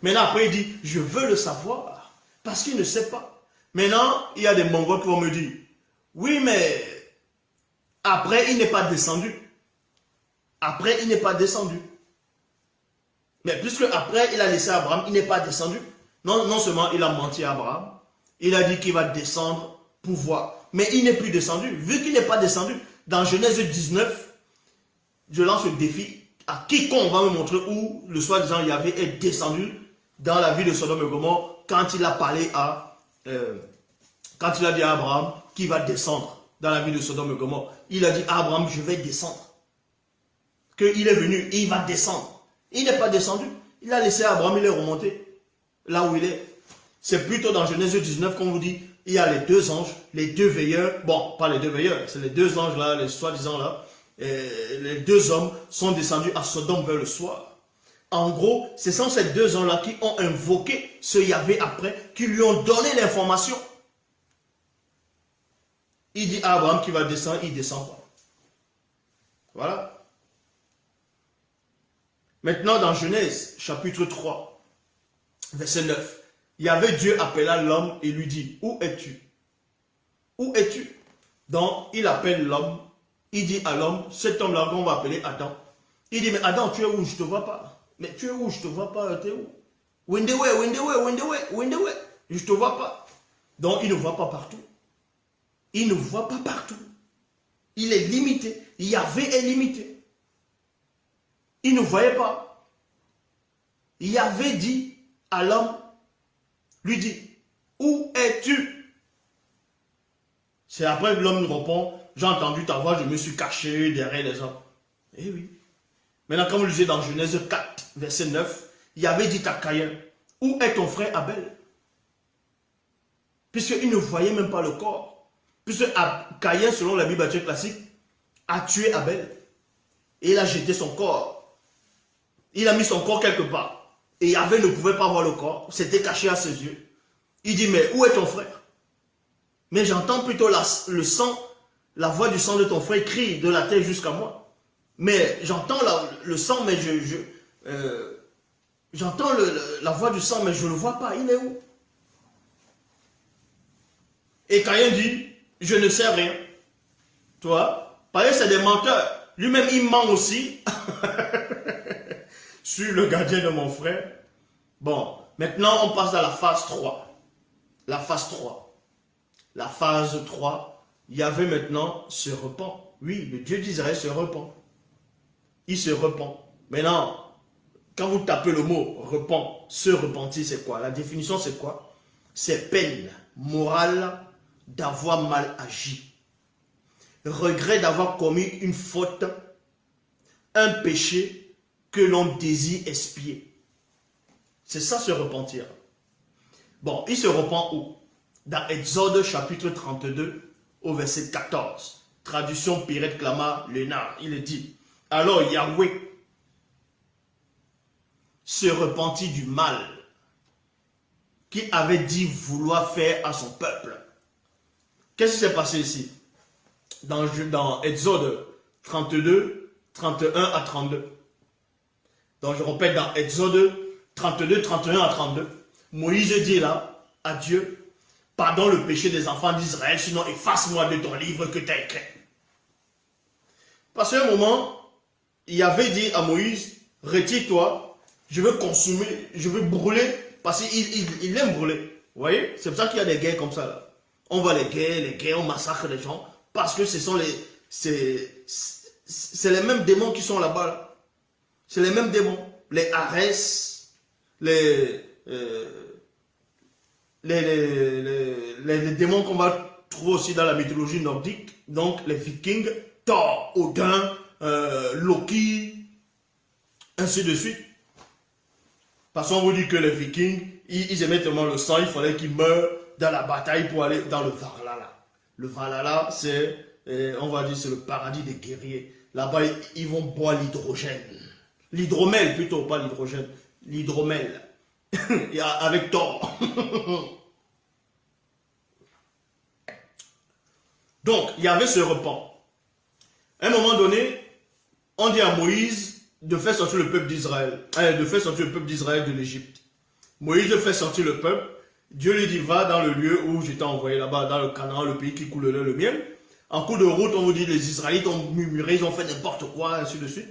[SPEAKER 1] Maintenant, après, il dit, je veux le savoir. Parce qu'il ne sait pas. Maintenant, il y a des Mongols qui vont me dire, oui, mais après, il n'est pas descendu. Après, il n'est pas descendu. Mais puisque après, il a laissé Abraham, il n'est pas descendu. Non seulement il a menti à Abraham, il a dit qu'il va descendre pour voir. Mais il n'est plus descendu. Vu qu'il n'est pas descendu, dans Genèse 19, je lance le défi à quiconque va me montrer où le soi-disant Yahvé est descendu dans la ville de Sodome et Gomorrhe quand il a parlé quand il a dit à Abraham qu'il va descendre dans la ville de Sodome et Gomorrhe. Il a dit à Abraham, je vais descendre. Qu'il est venu, il va descendre. Il n'est pas descendu. Il a laissé Abraham, il est remonté là où il est. C'est plutôt dans Genèse 19 qu'on vous dit, il y a les deux anges, les deux veilleurs. Bon, pas les deux veilleurs, c'est les deux anges là, les soi-disant là. Et les deux hommes sont descendus à Sodome vers le soir. En gros, ce sont ces deux hommes-là qui ont invoqué ce Yahvé après, qui lui ont donné l'information. Il dit à Abraham qu'il va descendre, il ne descend pas. Voilà. Maintenant, dans Genèse, chapitre 3, verset 9, Yahvé Dieu appela l'homme et lui dit, où es-tu? Où es-tu? Donc, il appelle l'homme, il dit à l'homme, cet homme-là qu'on va appeler Adam. Il dit, mais Adam, tu es où? Je ne te vois pas. Mais tu es où? Je ne te vois pas. Tu es où? Windewe, je ne te vois pas. Donc, il ne voit pas partout. Il ne voit pas partout. Il est limité. Yahvé est limité. Il ne voyait pas. Yahvé dit à l'homme, lui dit, où es-tu? C'est après que l'homme répond, j'ai entendu ta voix, je me suis caché derrière les hommes. Eh oui. Maintenant, comme vous le lisez dans Genèse 4, verset 9, Yahvé dit à Caïn, où est ton frère Abel? Puisqu'il ne voyait même pas le corps. Puisque Caïn, selon la Bible classique, a tué Abel. Et il a jeté son corps. Il a mis son corps quelque part. Et Yahvé ne pouvait pas voir le corps. C'était caché à ses yeux. Il dit, mais où est ton frère? Mais j'entends plutôt le sang, la voix du sang de ton frère crie de la terre jusqu'à moi. Mais j'entends le sang, mais j'entends la voix du sang, mais je ne le vois pas. Il est où? Et Caïn dit, je ne sais rien. Toi, parce que c'est des menteurs. Lui-même, il ment aussi sur le gardien de mon frère. Bon, maintenant, on passe à la phase 3. La phase 3. La phase 3, Yahvé maintenant se repent. Oui, le Dieu d'Israël se repent. Il se repent. Maintenant, quand vous tapez le mot repent, se repentir, c'est quoi? La définition, c'est quoi? C'est peine morale d'avoir mal agi. Regret d'avoir commis une faute, un péché que l'on désire expier. C'est ça se repentir. Bon, il se repent où? Dans Exode chapitre 32 au verset 14. Traduction Pirette Clama Lénard. Il est dit, alors Yahweh se repentit du mal qu'il avait dit vouloir faire à son peuple. Qu'est-ce qui s'est passé ici? Dans Exode 32, 31 à 32. Donc je répète, dans Exode 32, 31 à 32. Moïse dit là à Dieu, pardonne le péché des enfants d'Israël, sinon efface-moi de ton livre que tu as écrit. Parce qu'à un moment, il avait dit à Moïse, retire-toi, je veux consumer, je veux brûler, parce qu'il aime brûler. Vous voyez? C'est pour ça qu'il y a des guerres comme ça là. On voit les guerres, on massacre les gens, parce que ce sont c'est les mêmes démons qui sont là-bas. Là. C'est les mêmes démons. Les Arès, les démons qu'on va trouver aussi dans la mythologie nordique, donc les Vikings, Thor, Odin, Loki, ainsi de suite. Parce qu'on vous dit que les Vikings, ils aimaient tellement le sang, il fallait qu'ils meurent dans la bataille pour aller dans le Valhalla. Le Valhalla, c'est, on va dire, c'est le paradis des guerriers. Là-bas, ils vont boire l'hydrogène. L'hydromel plutôt, pas l'hydrogène. L'hydromel. Avec Thor. Donc, il y avait ce repent. À un moment donné, on dit à Moïse de faire sortir le peuple d'Israël. De faire sortir le peuple d'Israël de l'Égypte. Moïse fait sortir le peuple. Dieu lui dit, va dans le lieu où je t'ai envoyé là-bas, dans le Canaan, le pays qui coule le miel. En cours de route, on vous dit, les Israélites ont murmuré, ils ont fait n'importe quoi, ainsi de suite.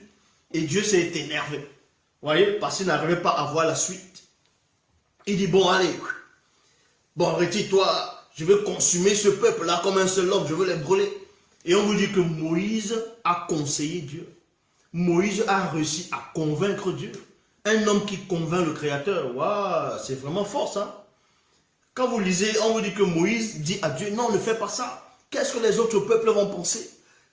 [SPEAKER 1] Et Dieu s'est énervé. Vous voyez, parce qu'il n'arrivait pas à voir la suite. Il dit, bon, allez, bon, retire-toi, je veux consumer ce peuple-là comme un seul homme, je veux les brûler. Et on vous dit que Moïse a conseillé Dieu. Moïse a réussi à convaincre Dieu. Un homme qui convainc le Créateur, waouh, c'est vraiment fort ça. Quand vous lisez, on vous dit que Moïse dit à Dieu, non, ne fais pas ça. Qu'est-ce que les autres peuples vont penser?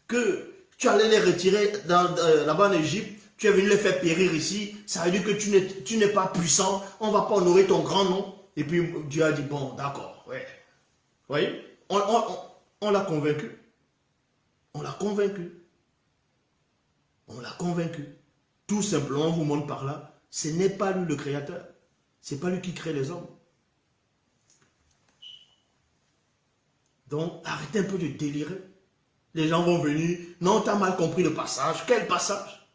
[SPEAKER 1] Que tu allais les retirer là-bas en Égypte, tu es venu les faire périr ici, ça veut dire que tu n'es pas puissant, on ne va pas honorer ton grand nom. Et puis Dieu a dit, bon, d'accord, ouais. Vous voyez, on l'a convaincu. On l'a convaincu. On l'a convaincu. Tout simplement, on vous montre par là Ce n'est pas lui le créateur. Ce n'est pas lui qui crée les hommes. Donc, arrêtez un peu de délirer. Les gens vont venir. Non, tu as mal compris le passage. Quel passage?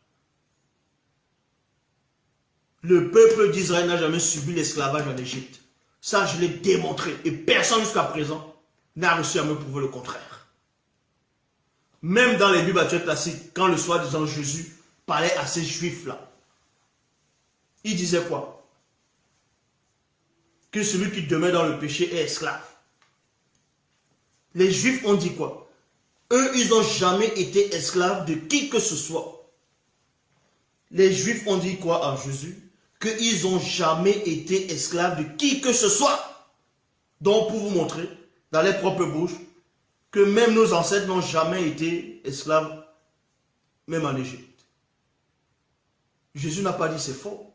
[SPEAKER 1] Le peuple d'Israël n'a jamais subi l'esclavage en Égypte. Ça, je l'ai démontré. Et personne jusqu'à présent n'a réussi à me prouver le contraire. Même dans les Bibles actuelles classiques, quand le soi-disant Jésus parlait à ces juifs-là, il disait quoi? Que celui qui demeure dans le péché est esclave. Les juifs ont dit quoi? Eux, ils n'ont jamais été esclaves de qui que ce soit. Les juifs ont dit quoi à Jésus? Qu'ils n'ont jamais été esclaves de qui que ce soit. Donc, pour vous montrer, dans les propres bouches, que même nos ancêtres n'ont jamais été esclaves, même en Égypte. Jésus n'a pas dit c'est faux.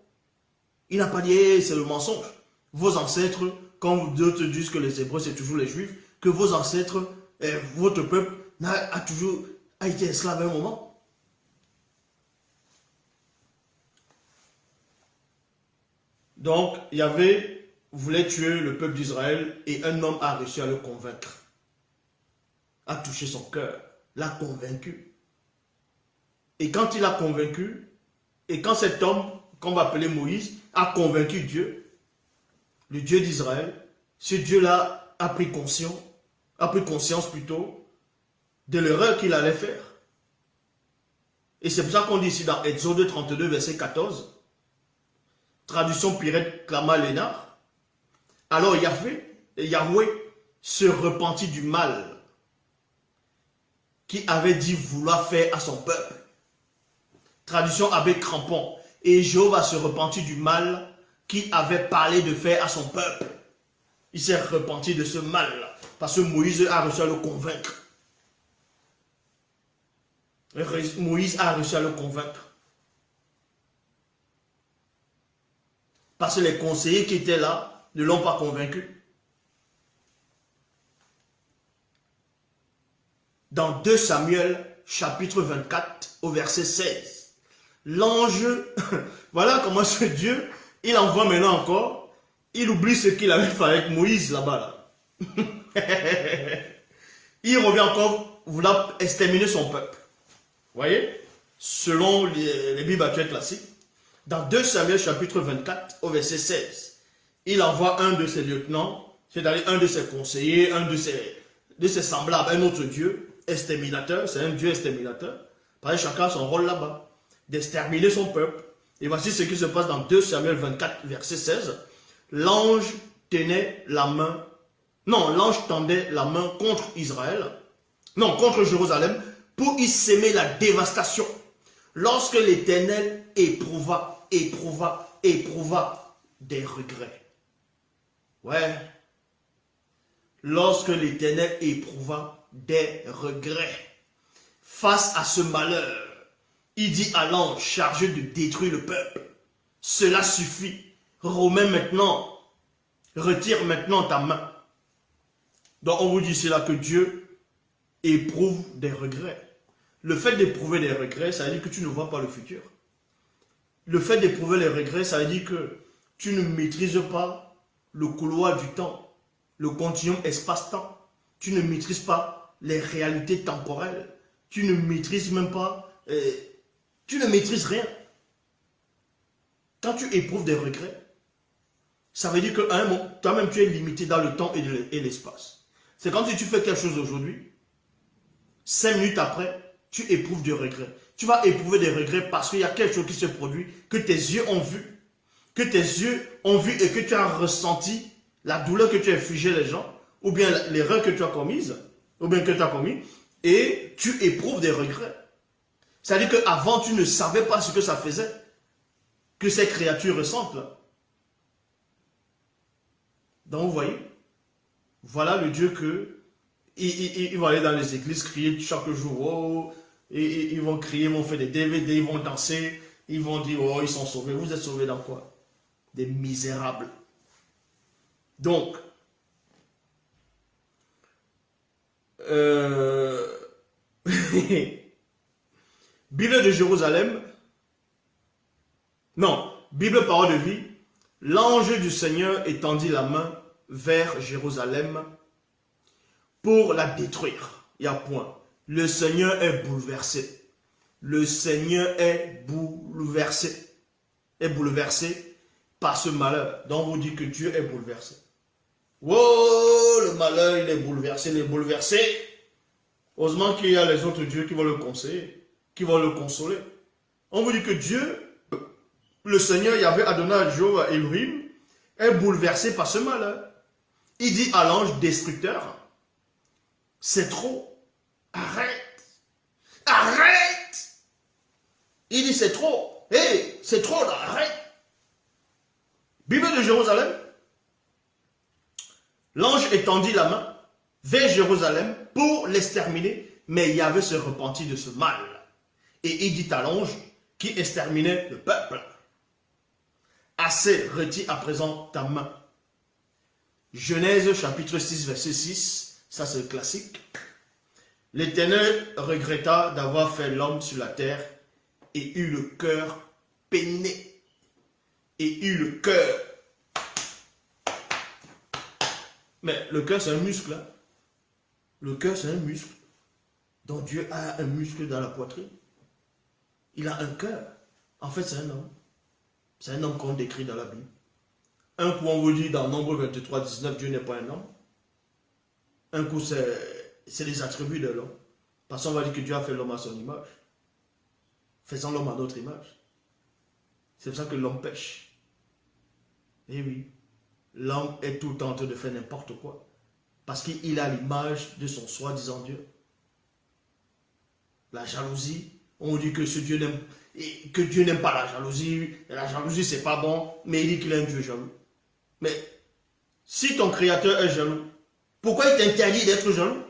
[SPEAKER 1] Il n'a pas dit hey, c'est le mensonge. Vos ancêtres, quand d'autres disent que les Hébreux c'est toujours les Juifs, que vos ancêtres, votre peuple a toujours été esclave à un moment. Donc, Yahvé voulait tuer le peuple d'Israël et un homme a réussi à le convaincre. A touché son cœur, l'a convaincu. Et quand il a convaincu, et quand cet homme, qu'on va appeler Moïse, a convaincu Dieu, le Dieu d'Israël, ce Dieu-là a pris conscience plutôt de l'erreur qu'il allait faire. Et c'est pour ça qu'on dit ici dans Exode 32, verset 14, traduction Pirette Clama Lénard, alors Yahweh se repentit du mal qu'il avait dit vouloir faire à son peuple. Traduction Abbé Crampon, et Jéhovah se repentit du mal qu'il avait parlé de faire à son peuple. Il s'est repenti de ce mal-là, parce que Moïse a réussi à le convaincre. Moïse a réussi à le convaincre. Parce que les conseillers qui étaient là ne l'ont pas convaincu. Dans 2 Samuel, chapitre 24, au verset 16, l'ange, voilà comment ce Dieu, il envoie maintenant encore, il oublie ce qu'il avait fait avec Moïse là-bas. Là. Il revient encore vouloir exterminer son peuple. Vous voyez? Selon les Bibles actuelles classiques, dans 2 Samuel chapitre 24 au verset 16, il envoie un de ses lieutenants, c'est-à-dire un de ses conseillers, un de ses semblables, un autre Dieu, exterminateur, c'est un Dieu exterminateur. Parce que chacun a son rôle là-bas, d'exterminer son peuple. Et voici ce qui se passe dans 2 Samuel 24 verset 16. L'ange tenait la main, non, l'ange tendait la main contre Israël, non, contre Jérusalem, pour y s'aimer la dévastation. Lorsque l'Éternel éprouva des regrets. Ouais. Lorsque l'Éternel éprouva des regrets face à ce malheur, il dit à l'ange chargé de détruire le peuple, cela suffit, remets maintenant, retire maintenant ta main. Donc on vous dit cela que Dieu éprouve des regrets. Le fait d'éprouver des regrets, ça veut dire que tu ne vois pas le futur. Le fait d'éprouver les regrets, ça veut dire que tu ne maîtrises pas le couloir du temps, le continuum espace-temps. Tu ne maîtrises pas les réalités temporelles. Tu ne maîtrises même pas, tu ne maîtrises rien. Quand tu éprouves des regrets, ça veut dire qu'à un moment, toi-même tu es limité dans le temps et l'espace. C'est comme si tu fais quelque chose aujourd'hui, 5 minutes après, tu éprouves des regrets. Tu vas éprouver des regrets parce qu'il y a quelque chose qui se produit, que tes yeux ont vu. Que tes yeux ont vu et que tu as ressenti la douleur que tu as infligée les gens, ou bien l'erreur que tu as commise, ou bien que tu as commis, et tu éprouves des regrets. C'est-à-dire qu'avant, tu ne savais pas ce que ça faisait, que ces créatures ressentent là. Donc vous voyez, voilà le Dieu que ils vont aller dans les églises, crier chaque jour, oh, et ils vont crier, ils vont faire des DVD, ils vont danser, ils vont dire, oh, ils sont sauvés. Vous êtes sauvés dans quoi? Des misérables. Donc, Bible de Jérusalem, non, Bible parole de vie. L'ange du Seigneur étendit la main vers Jérusalem pour la détruire. Il y a point. Le Seigneur est bouleversé. Le Seigneur est bouleversé. Est bouleversé par ce malheur. Donc on vous dit que Dieu est bouleversé. Oh, le malheur, il est bouleversé, il est bouleversé. Heureusement qu'il y a les autres dieux qui vont le conseiller, qui vont le consoler. On vous dit que Dieu, le Seigneur Yahvé Adonai Jéhovah Elohim, est bouleversé par ce malheur. Il dit à l'ange destructeur, c'est trop, arrête, arrête. Il dit c'est trop, hé, c'est trop là, arrête. Bible de Jérusalem, l'ange étendit la main vers Jérusalem pour l'exterminer, mais Yahvé se repentit de ce mal. Et il dit à l'ange qui exterminait le peuple, assez, retire à présent ta main. Genèse chapitre 6, verset 6, ça c'est le classique. L'Éternel regretta d'avoir fait l'homme sur la terre et eut le cœur peiné. Et eut le cœur. Mais le cœur c'est un muscle. Hein? Le cœur c'est un muscle. Donc Dieu a un muscle dans la poitrine. Il a un cœur. En fait c'est un homme. C'est un homme qu'on décrit dans la Bible. Un coup, on vous dit dans Nombre 23, 19, Dieu n'est pas un homme. Un coup, c'est les attributs de l'homme. Parce qu'on va dire que Dieu a fait l'homme à son image. Faisant l'homme à notre image. C'est pour ça que l'homme pêche. Et oui, l'homme est tout le temps en train de faire n'importe quoi. Parce qu'il a l'image de son soi-disant Dieu. La jalousie, on dit que ce Dieu n'aime que Dieu n'aime pas la jalousie. La jalousie, c'est pas bon, mais il dit qu'il est un Dieu jaloux. Mais si ton créateur est jaloux, pourquoi il t'interdit d'être jaloux?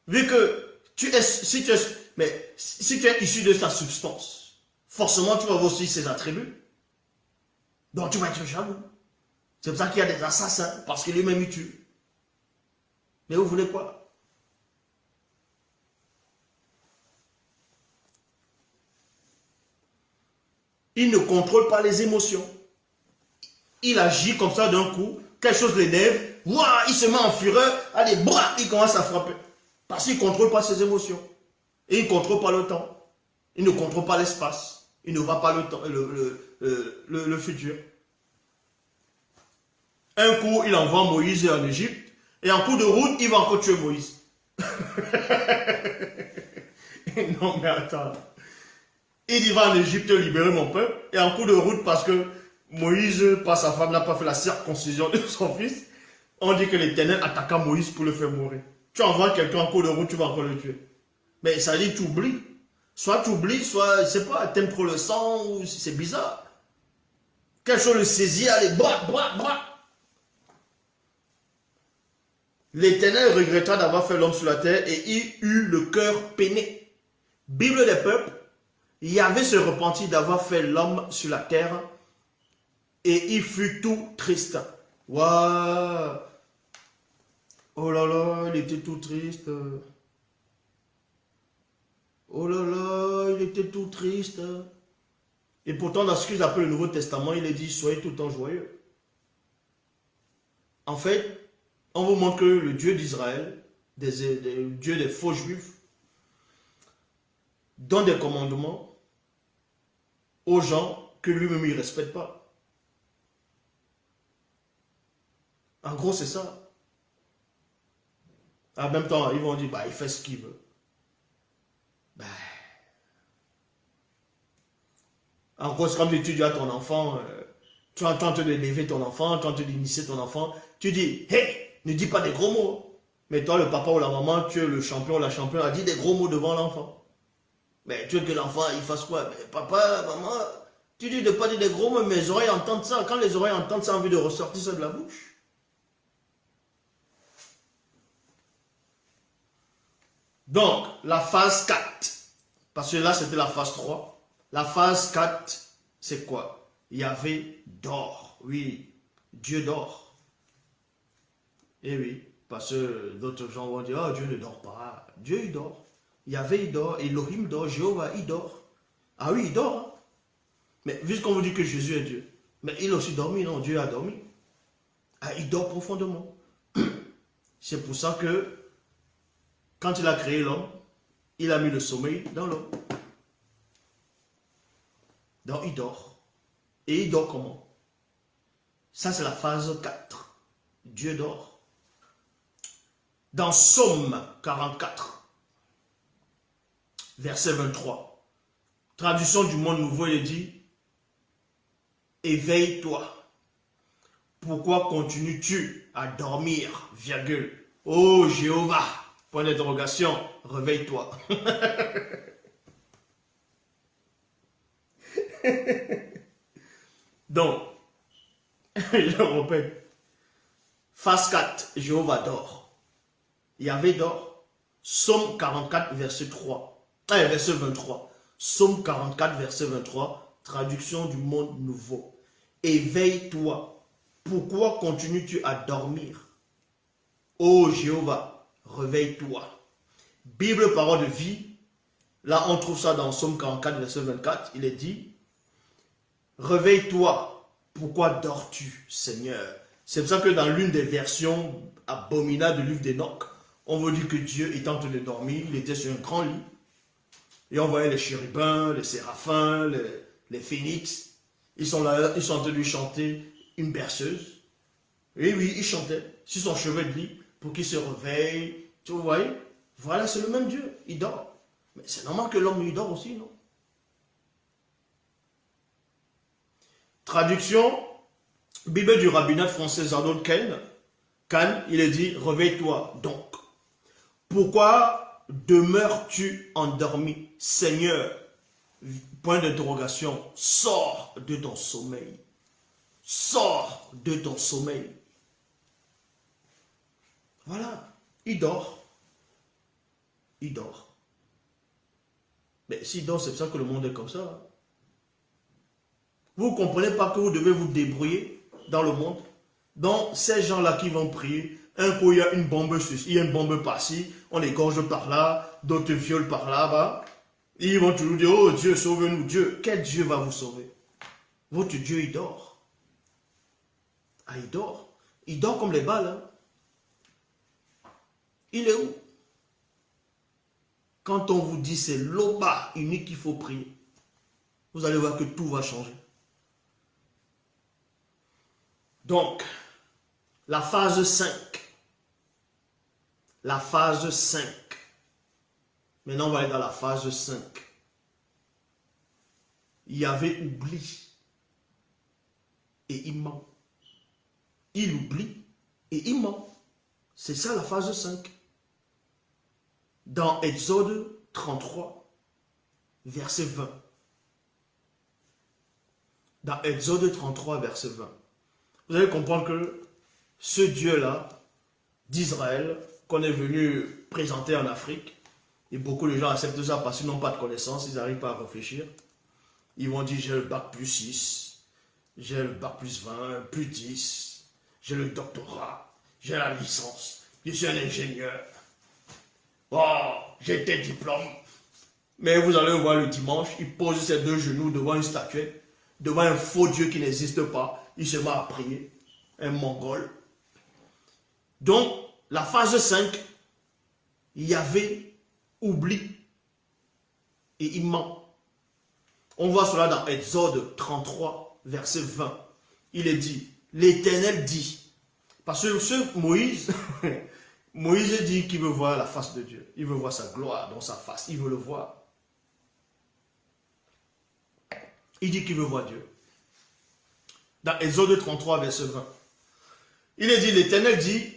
[SPEAKER 1] Vu que si tu es issu de sa substance, forcément tu vas avoir aussi ses attributs. Donc tu vas être jaloux. C'est pour ça qu'il y a des assassins, parce que lui-même il tue. Mais vous voulez quoi? Il ne contrôle pas les émotions. Il agit comme ça d'un coup, quelque chose l'énerve, il se met en fureur, allez, il commence à frapper. Parce qu'il ne contrôle pas ses émotions. Et il ne contrôle pas le temps. Il ne contrôle pas l'espace. Il ne voit pas le temps, le futur. Un coup, il envoie Moïse en Égypte, et en cours de route, il va encore tuer Moïse. Non mais attends. Il va en Égypte libérer mon peuple, et en cours de route, parce que Moïse, par sa femme, n'a pas fait la circoncision de son fils, on dit que l'Éternel attaqua Moïse pour le faire mourir. Tu envoies quelqu'un en cours de route, tu vas encore le tuer. Mais ça dit, tu oublies. Soit tu oublies, soit, je sais pas, t'aimes trop le sang, ou c'est bizarre. Quelque chose le saisit, allez, L'Éternel regretta d'avoir fait l'homme sur la terre, et il eut le cœur peiné. Bible des peuples, Yahvé se repentit d'avoir fait l'homme sur la terre, et il fut tout triste. Waouh! Oh là là, il était tout triste. Oh là là, il était tout triste. Et pourtant, dans ce qu'ils appellent le Nouveau Testament, il est dit, soyez tout le temps joyeux. En fait, on vous montre que le Dieu d'Israël, le Dieu des faux juifs, donne des commandements aux gens que lui-même il ne respecte pas. En gros, c'est ça. En même temps, ils vont dire, il fait ce qu'il veut. En gros, c'est comme si tu dis à ton enfant, tu entends te d'élever ton enfant, tu entends d'initier ton enfant, tu dis, hey, ne dis pas des gros mots. Mais toi, le papa ou la maman, tu es le champion ou la championne, a dit des gros mots devant l'enfant. Mais tu veux que l'enfant, il fasse quoi? Mais papa, maman, tu dis de ne pas dire des gros mots, mais les oreilles entendent ça. Quand les oreilles entendent ça, envie de ressortir ça de la bouche. Donc, la phase 4, parce que là, c'était la phase 3. La phase 4, c'est quoi? Yahvé dort. Oui, Dieu dort. Et oui, parce que d'autres gens vont dire, oh, Dieu ne dort pas. Dieu, il dort. Yahvé, il dort. Elohim dort. Jéhovah, il dort. Ah oui, il dort. Hein? Mais vu qu'on vous dit que Jésus est Dieu, mais il a aussi dormi, non? Dieu a dormi. Ah, il dort profondément. C'est pour ça que, quand il a créé l'homme, il a mis le sommeil dans l'homme. Donc il dort. Et il dort comment? Ça, c'est la phase 4. Dieu dort. Dans Psaume 44, verset 23, traduction du monde nouveau, il dit, éveille-toi. Pourquoi continues-tu à dormir, virgule? Oh Jéhovah, point d'interrogation, réveille-toi. Donc, je répète, phase 4, Jéhovah dort. Yahvé dort. Psaume 44, verset 3. Verset 23. Psaume 44, verset 23. Traduction du monde nouveau. Éveille-toi. Pourquoi continues-tu à dormir? Ô Jéhovah, réveille-toi. Bible, parole de vie. Là, on trouve ça dans Psaume 44, verset 24. Il est dit, réveille-toi. Pourquoi dors-tu, Seigneur? C'est pour ça que dans l'une des versions abominables du livre d'Enoch, on veut dire que Dieu est en train de dormir, il était sur un grand lit. Et on voyait les chérubins, les séraphins, les phénix. Ils sont là, ils sont en train de lui chanter une berceuse. Et oui, il chantait sur son chevet de lit pour qu'il se réveille. Tu vois, voilà, c'est le même Dieu, il dort. Mais c'est normal que l'homme il dort aussi, non? Traduction, Bible du rabbinat français Arnold Kahn, il est dit, réveille-toi donc. Pourquoi demeures-tu endormi, Seigneur? Point d'interrogation, sors de ton sommeil. Sors de ton sommeil. Voilà, il dort. Il dort. Mais s'il dort, c'est pour ça que le monde est comme ça. Vous ne comprenez pas que vous devez vous débrouiller dans le monde. Donc, ces gens-là qui vont prier, un coup, il y a une bombe ceci, il y a une bombe par-ci, on les gorge par là, d'autres violent par là-bas. Ils vont toujours dire, oh Dieu, sauve-nous, Dieu. Quel Dieu va vous sauver? Votre Dieu, il dort. Ah, il dort. Il dort comme les balles. Hein. Il est où? Quand on vous dit c'est l'Oba unique qu'il faut prier, vous allez voir que tout va changer. Donc, la phase 5. La phase 5. Maintenant, on va aller dans la phase 5. Il y avait oubli. Et il ment. Il oublie et il ment. C'est ça la phase 5. Dans Exode 33, verset 20. Dans Exode 33, verset 20. Vous allez comprendre que ce Dieu-là, d'Israël, qu'on est venu présenter en Afrique, et beaucoup de gens acceptent ça parce qu'ils n'ont pas de connaissances, ils n'arrivent pas à réfléchir. Ils vont dire, j'ai le bac plus 6, j'ai le bac plus 20, plus 10, j'ai le doctorat, j'ai la licence, je suis un ingénieur. Oh, j'ai tes diplômes. Mais vous allez voir le dimanche, il pose ses deux genoux devant une statuette, devant un faux Dieu qui n'existe pas. Il se met à prier. Un mongol. Donc, la phase 5, il y avait oubli et il ment. On voit cela dans Exode 33, verset 20. Il est dit, l'Éternel dit, parce que ce Moïse, Moïse dit qu'il veut voir la face de Dieu. Il veut voir sa gloire dans sa face. Il veut le voir. Il dit qu'il veut voir Dieu. Dans Exode 33, verset 20. Il est dit, l'Éternel dit,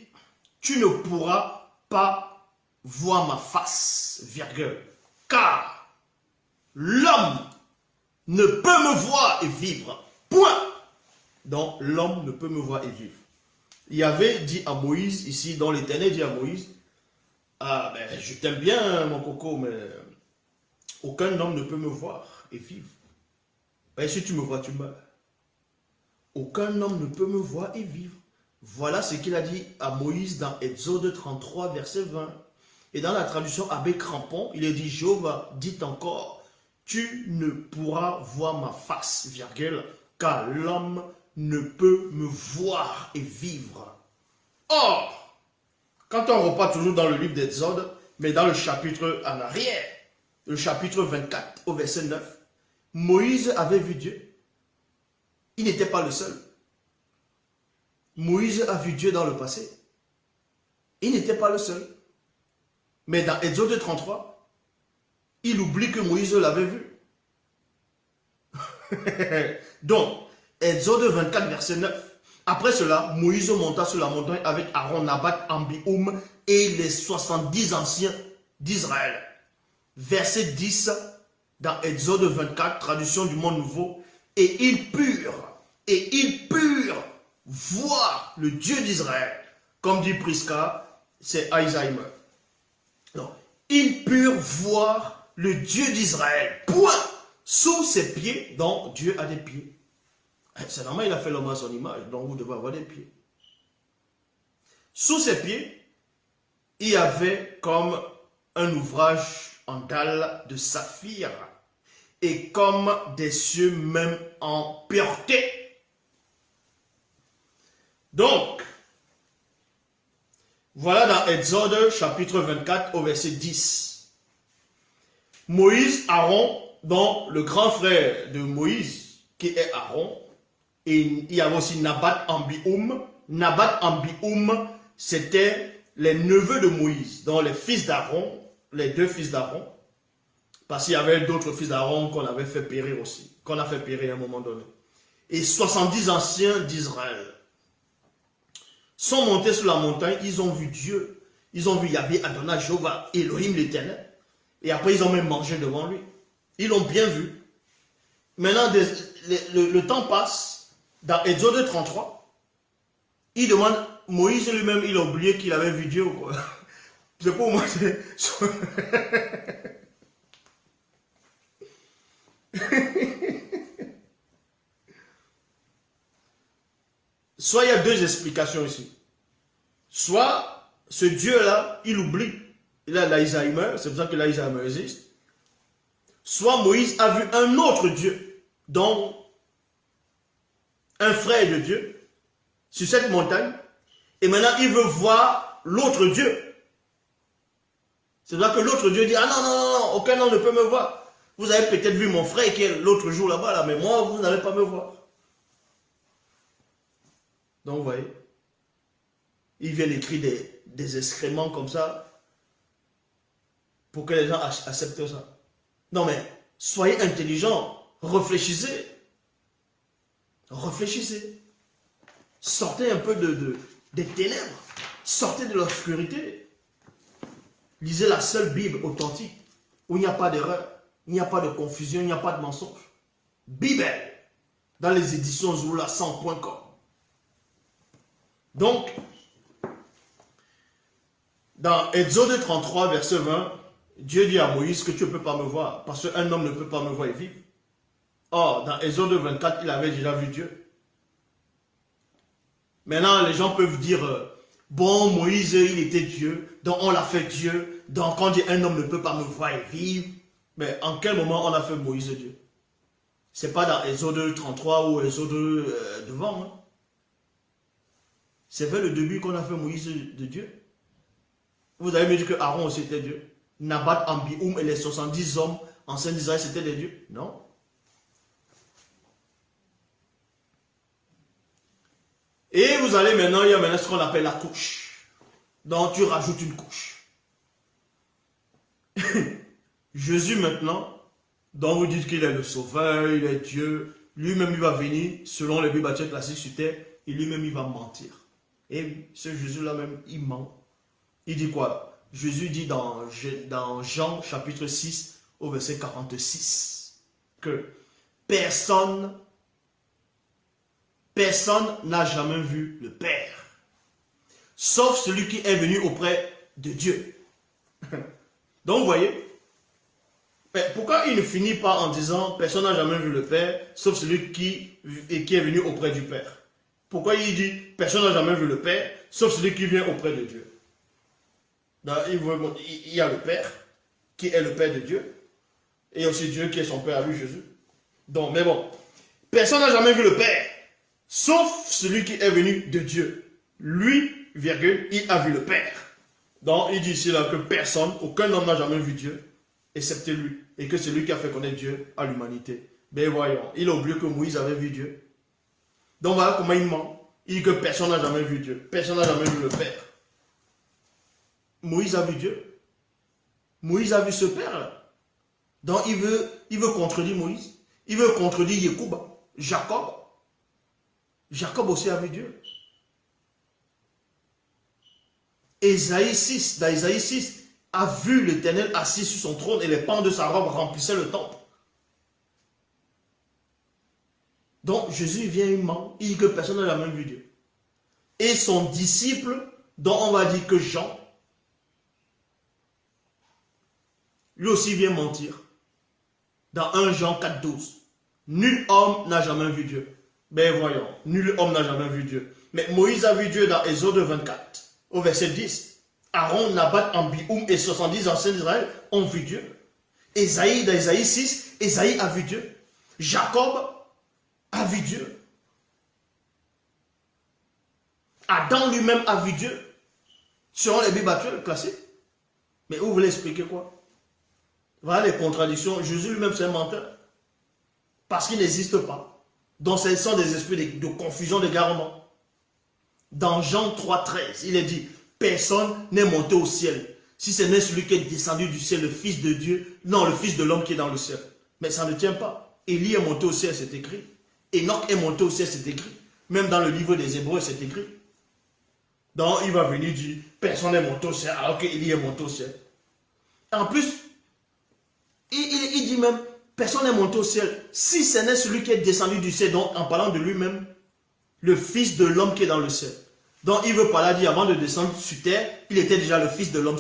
[SPEAKER 1] tu ne pourras pas voir ma face, virgule, car l'homme ne peut me voir et vivre. Point. Donc, l'homme ne peut me voir et vivre. Il avait dit à Moïse, ici, dans l'Éternel dit à Moïse, ah, ben, je t'aime bien, mon coco, mais aucun homme ne peut me voir et vivre. Ben, si tu me vois, tu meurs. Aucun homme ne peut me voir et vivre. Voilà ce qu'il a dit à Moïse dans Exode 33, verset 20. Et dans la traduction Abbé Crampon, il est dit, Jéhovah dit encore, tu ne pourras voir ma face, virgule, car l'homme ne peut me voir et vivre. Or, quand on repart toujours dans le livre d'Exode, mais dans le chapitre en arrière, le chapitre 24 au verset 9, Moïse avait vu Dieu. Il n'était pas le seul. Moïse a vu Dieu dans le passé. Il n'était pas le seul. Mais dans Exode 33, il oublie que Moïse l'avait vu. Donc, Exode 24, verset 9. Après cela, Moïse monta sur la montagne avec Aaron, Nabat, Ambioum et les 70 anciens d'Israël. Verset 10, dans Exode 24, traduction du Monde Nouveau. Et ils purent voir le Dieu d'Israël. Comme dit Prisca, c'est Alzheimer. Non, ils purent voir le Dieu d'Israël. Point. Sous ses pieds, donc Dieu a des pieds. C'est normal, il a fait l'homme à son image, donc vous devez avoir des pieds. Sous ses pieds, il y avait comme un ouvrage en dalle de saphir et comme des cieux même en pureté. Donc, voilà dans Exode chapitre 24 au verset 10. Moïse, Aaron, dont le grand frère de Moïse, qui est Aaron, et il y avait aussi Nabat, Ambioum. Nabat, Ambioum, c'était les neveux de Moïse, donc les fils d'Aaron, les deux fils d'Aaron, parce qu'il y avait d'autres fils d'Aaron qu'on avait fait périr aussi, qu'on a fait périr à un moment donné. Et 70 anciens d'Israël sont montés sur la montagne, ils ont vu Dieu, ils ont vu Yahvé, Adonai, Jéhovah, Elohim l'Éternel, et après ils ont même mangé devant lui. Ils l'ont bien vu. Maintenant, le temps passe. Dans Exode 33, il demande, Moïse lui-même, il a oublié qu'il avait vu Dieu. C'est pour moi, soit il y a deux explications ici. Soit ce Dieu-là, il oublie. Il a l'Alzheimer, c'est pour ça que l'Alzheimer existe. Soit Moïse a vu un autre Dieu, donc un frère de Dieu, sur cette montagne, et maintenant il veut voir l'autre Dieu. C'est là que l'autre Dieu dit, ah non, non, non, aucun homme ne peut me voir. Vous avez peut-être vu mon frère qui est l'autre jour là-bas, là, mais moi, vous n'allez pas me voir. Donc, vous voyez, il vient écrire des excréments comme ça, pour que les gens acceptent ça. Non, mais soyez intelligents, réfléchissez. Réfléchissez. Sortez un peu des ténèbres. Sortez de l'obscurité. Lisez la seule Bible authentique où il n'y a pas d'erreur, il n'y a pas de confusion, il n'y a pas de mensonge. Bible dans les éditions zoula100.com. Donc, dans Exode 33, verset 20, Dieu dit à Moïse que tu ne peux pas me voir, parce qu'un homme ne peut pas me voir et vivre. Or, dans Exode 24, il avait déjà vu Dieu. Maintenant, les gens peuvent dire, bon, Moïse, il était Dieu, donc on l'a fait Dieu, donc on dit un homme ne peut pas me voir et vivre. Mais en quel moment on a fait Moïse Dieu? Ce n'est pas dans Exode 33 ou Exode devant. Hein? C'est vers le début qu'on a fait Moïse de Dieu. Vous avez me dit que Aaron aussi était Dieu. Nabat, Ambioum et les 70 hommes anciens d'Israël, c'était des dieux? Non. Et vous allez maintenant, il y a maintenant ce qu'on appelle la couche. Donc tu rajoutes une couche. Jésus maintenant, dont vous dites qu'il est le sauveur, il est Dieu, lui-même il va venir, selon les Bibles classiques sur terre, et lui-même il va mentir. Et ce Jésus-là même, il ment. Il dit quoi? Jésus dit dans Jean chapitre 6 au verset 46 que personne n'a jamais vu le Père, sauf celui qui est venu auprès de Dieu. Donc vous voyez, pourquoi il ne finit pas en disant personne n'a jamais vu le Père, sauf celui qui est venu auprès du Père? Pourquoi il dit personne n'a jamais vu le Père, sauf celui qui vient auprès de Dieu? Donc, il y a le Père, qui est le Père de Dieu, Et aussi Dieu qui est son Père à lui, Jésus. Donc, mais bon, personne n'a jamais vu le Père, sauf celui qui est venu de Dieu. Lui, virgule, il a vu le Père. Donc, il dit ici là que personne, aucun homme n'a jamais vu Dieu, excepté lui. Et que c'est lui qui a fait connaître Dieu à l'humanité. Mais voyons, il a oublié que Moïse avait vu Dieu. Donc voilà comment il ment. Il dit que personne n'a jamais vu Dieu. Personne n'a jamais vu le Père. Moïse a vu Dieu. Moïse a vu ce Père-là. Donc il veut contredire Moïse. Il veut contredire Yekouba, Jacob. Jacob aussi a vu Dieu. Ésaïe 6, dans Ésaïe 6, a vu l'Éternel assis sur son trône et les pans de sa robe remplissaient le temple. Donc Jésus vient, il ment, il dit que personne n'a jamais vu Dieu. Et son disciple, dont on va dire que Jean, lui aussi vient mentir. Dans 1 Jean 4,12. Nul homme n'a jamais vu Dieu. Ben voyons, nul homme n'a jamais vu Dieu. Mais Moïse a vu Dieu dans Exode 24, au verset 10. Aaron, Nabat, Ambioum et 70 anciens d'Israël ont vu Dieu. Ésaïe, dans Ésaïe 6, Ésaïe a vu Dieu. Jacob a vu Dieu. Adam lui-même a vu Dieu. Selon les Bibles actuelles classiques. Mais vous voulez expliquer quoi? Voilà les contradictions. Jésus lui-même c'est un menteur. Parce qu'il n'existe pas. Donc ce sont des esprits de confusion, d'égarement. Dans Jean 3,13, il est dit, personne n'est monté au ciel. Si ce n'est celui qui est descendu du ciel, le Fils de Dieu, non, le Fils de l'homme qui est dans le ciel. Mais ça ne tient pas. Élie est monté au ciel, c'est écrit. Enoch est monté au ciel, c'est écrit. Même dans le livre des Hébreux, c'est écrit. Donc il va venir dire, personne n'est monté au ciel, alors qu'Élie est monté au ciel. En plus, il dit même, personne n'est monté au ciel. Si ce n'est celui qui est descendu du ciel, donc en parlant de lui-même, le Fils de l'homme qui est dans le ciel. Donc il veut pas dire avant de descendre sur terre, il était déjà le Fils de l'homme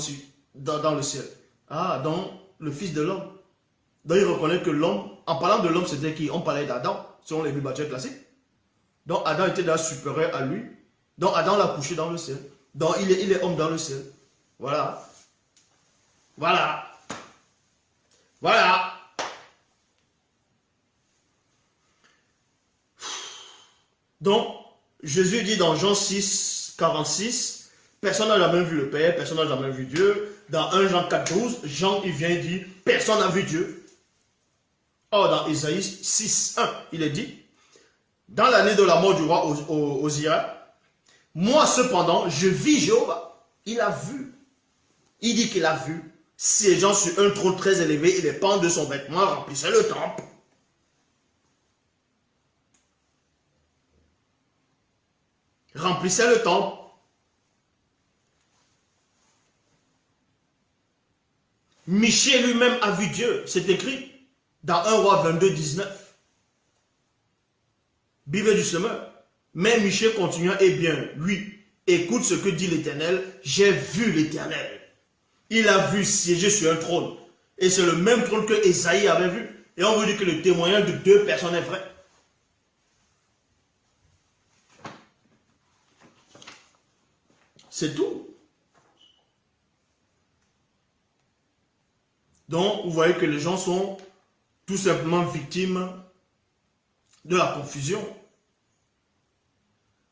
[SPEAKER 1] dans le ciel. Ah, donc le Fils de l'homme. Donc il reconnaît que l'homme, en parlant de l'homme, c'était qui? On parlait d'Adam, selon les Bibles classiques. Donc Adam était déjà supérieur à lui. Donc Adam l'a couché dans le ciel. Donc il est homme dans le ciel. Voilà. Voilà. Voilà. Donc, Jésus dit dans Jean 6, 46, personne n'a jamais vu le Père, personne n'a jamais vu Dieu. Dans 1 Jean 4, 12, Jean il vient dire, personne n'a vu Dieu. Or, dans Ésaïe 6, 1, il est dit, dans l'année de la mort du roi Osira, moi cependant, je vis Jéhovah. Il a vu. Il dit qu'il a vu, siégeant sur un trône très élevé et les pans de son vêtement remplissaient le temple. Remplissait le temple. Michée lui-même a vu Dieu, c'est écrit dans 1 Roi 22, 19. Bible du semeur. Mais Michée continua, eh bien, lui, écoute ce que dit l'Éternel, j'ai vu l'Éternel. Il a vu siéger sur un trône. Et c'est le même trône que Ésaïe avait vu. Et on veut dire que le témoignage de deux personnes est vrai. C'est tout. Donc, vous voyez que les gens sont tout simplement victimes de la confusion.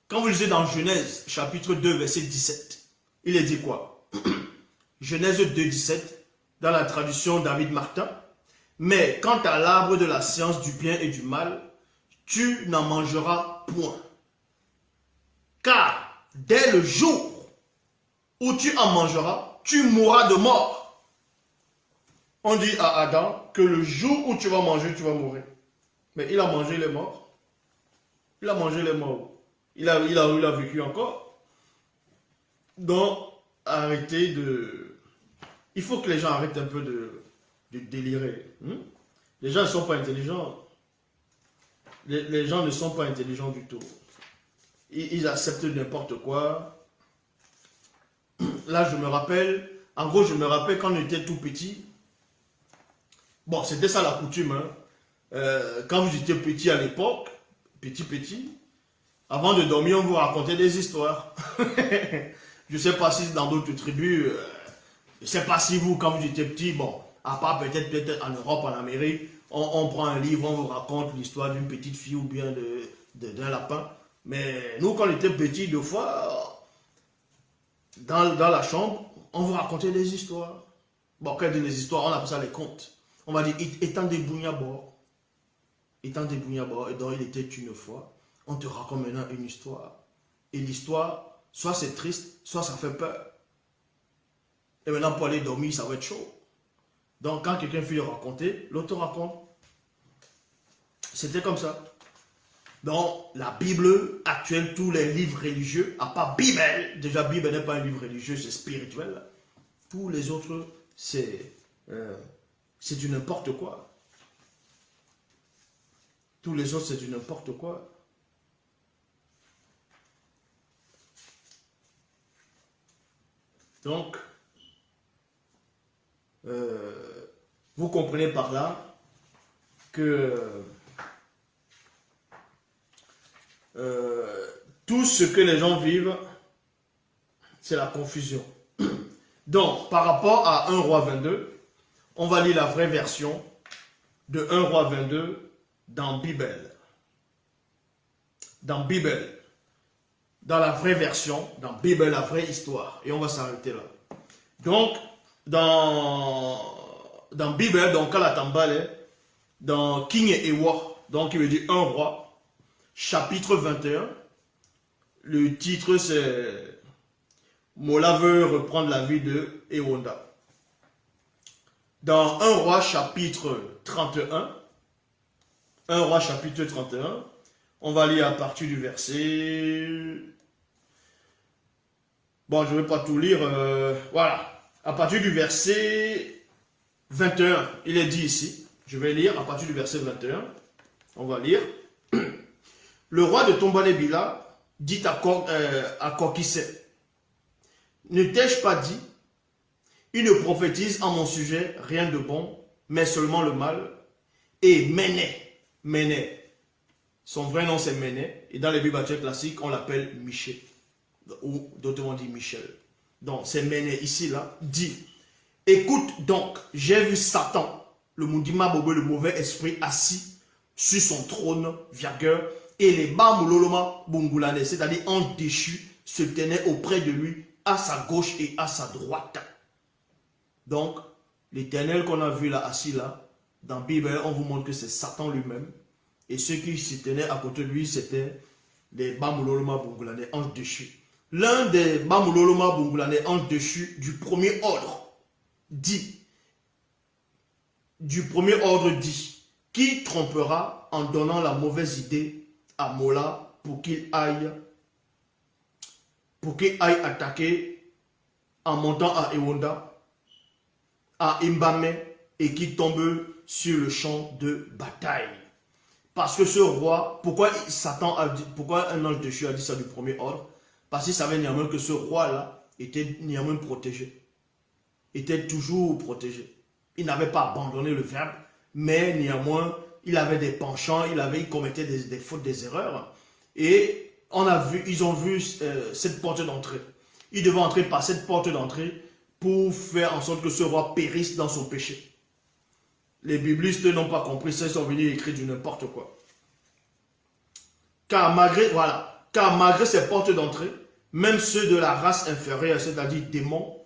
[SPEAKER 1] Quand vous lisez dans Genèse, chapitre 2, verset 17, il est dit quoi? Genèse 2, 17, dans la traduction David Martin. Mais quant à l'arbre de la science du bien et du mal, tu n'en mangeras point. Car dès le jour où tu en mangeras, tu mourras de mort. On dit à Adam que le jour où tu vas manger, tu vas mourir. Mais il a mangé, il est mort. Il a mangé, il est mort. Il a vécu encore. Donc, arrêtez de... Il faut que les gens arrêtent un peu de délirer. Les gens ne sont pas intelligents. Les gens ne sont pas intelligents du tout. Ils acceptent n'importe quoi. Là, je me rappelle, en gros, je me rappelle quand on était tout petit. Bon, c'était ça la coutume. Quand vous étiez petit à l'époque, petit, avant de dormir, on vous racontait des histoires. Je ne sais pas si dans d'autres tribus, je ne sais pas si vous, quand vous étiez petit, bon, à part peut-être en Europe, en Amérique, on prend un livre, on vous raconte l'histoire d'une petite fille ou bien d'un lapin. Mais nous, quand on était petits, deux fois, dans la chambre, on vous racontait des histoires. Bon, quand on dit des histoires, on appelle ça les contes. On va dire, étant des bougnabors. Étant des bougnabors, et donc il était une fois, on te raconte maintenant une histoire. Et l'histoire, soit c'est triste, soit ça fait peur. Et maintenant, pour aller dormir, ça va être chaud. Donc, quand quelqu'un finit de raconter, l'autre raconte. C'était comme ça. Dans la Bible actuelle, tous les livres religieux, à part Bible, déjà Bible n'est pas un livre religieux, c'est spirituel. Tous les autres, c'est du n'importe quoi. Tous les autres, c'est du n'importe quoi. Donc, vous comprenez par là que tout ce que les gens vivent, c'est la confusion. Donc, par rapport à 1 Roi 22, on va lire la vraie version de 1 Roi 22 dans Bible. Dans Bible. Dans la vraie version, dans Bible, la vraie histoire. Et on va s'arrêter là. Donc, dans Bible, donc Kalatambale, dans King et Ewa, donc il veut dire 1 roi, chapitre 21, le titre c'est Mola veut reprendre la vie de Ewonda. Dans 1 roi chapitre 31, 1 roi chapitre 31, on va lire à partir du verset... Bon, je ne vais pas tout lire, voilà. À partir du verset 21, il est dit ici, je vais lire à partir du verset 21, on va lire. Le roi de Tombalébila dit à Kokissé, ne t'ai-je pas dit, il ne prophétise en mon sujet rien de bon, mais seulement le mal. Et Méné, son vrai nom c'est Méné, et dans les Bibles classiques, on l'appelle Michel, ou d'autres dit Michel. Donc c'est Méné ici, là, dit, écoute donc, j'ai vu Satan, le Mundima Bobo, le mauvais esprit, assis sur son trône, virgule, et les Bamuloloma Bungulane, c'est-à-dire anges déchus, se tenaient auprès de lui, à sa gauche et à sa droite. Donc, l'Éternel qu'on a vu là, assis là, dans la Bible, on vous montre que c'est Satan lui-même. Et ceux qui se tenaient à côté de lui, c'était les Bamuloloma Bungulane, anges déchus. L'un des Bamuloloma Bungulane, anges déchus du premier ordre, dit, qui trompera en donnant la mauvaise idée à Mola pour qu'il aille attaquer en montant à Ewonda, à Imbame, et qui tombe sur le champ de bataille. Parce que ce roi, pourquoi un ange déchu a dit ça du premier ordre? Parce qu'il savait néanmoins que ce roi-là était néanmoins protégé. Était toujours protégé. Il n'avait pas abandonné le verbe, mais néanmoins, il avait des penchants, il commettait des fautes, des erreurs. Et ils ont vu cette porte d'entrée. Il devait entrer par cette porte d'entrée pour faire en sorte que ce roi périsse dans son péché. Les biblistes n'ont pas compris ça, ils sont venus écrire du n'importe quoi. Car malgré ces portes d'entrée, même ceux de la race inférieure, c'est-à-dire démons,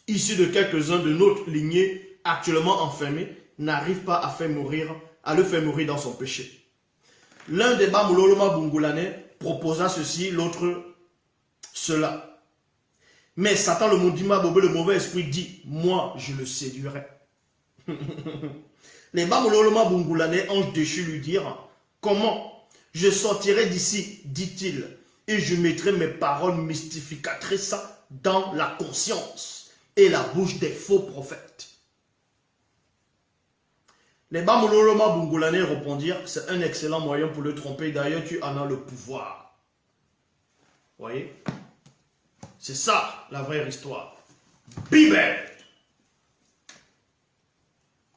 [SPEAKER 1] issus de quelques-uns de notre lignée actuellement enfermés, n'arrivent pas à le faire mourir dans son péché. L'un des Bamuloloma Bungulane proposa ceci, l'autre cela. Mais Satan, le Mundima Bobo, le mauvais esprit, dit, moi je le séduirai. Les Bamuloloma Bungulane, anges déchus, lui dirent, comment je sortirai d'ici, dit-il, et je mettrai mes paroles mystificatrices dans la conscience et la bouche des faux prophètes. Les Bamuloloma Bungulane répondirent, c'est un excellent moyen pour le tromper, d'ailleurs tu en as le pouvoir. Vous voyez? C'est ça la vraie histoire. Bible.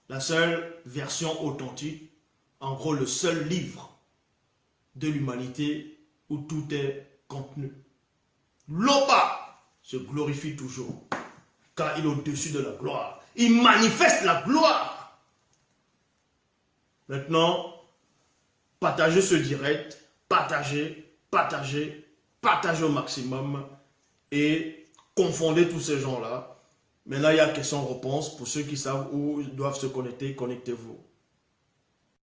[SPEAKER 1] La seule version authentique, en gros le seul livre de l'humanité où tout est contenu. L'Oba se glorifie toujours, car il est au-dessus de la gloire. Il manifeste la gloire. Maintenant, partagez ce direct, partagez au maximum et confondez tous ces gens-là. Maintenant, il y a question-réponse. Pour ceux qui savent où ils doivent se connecter, connectez-vous.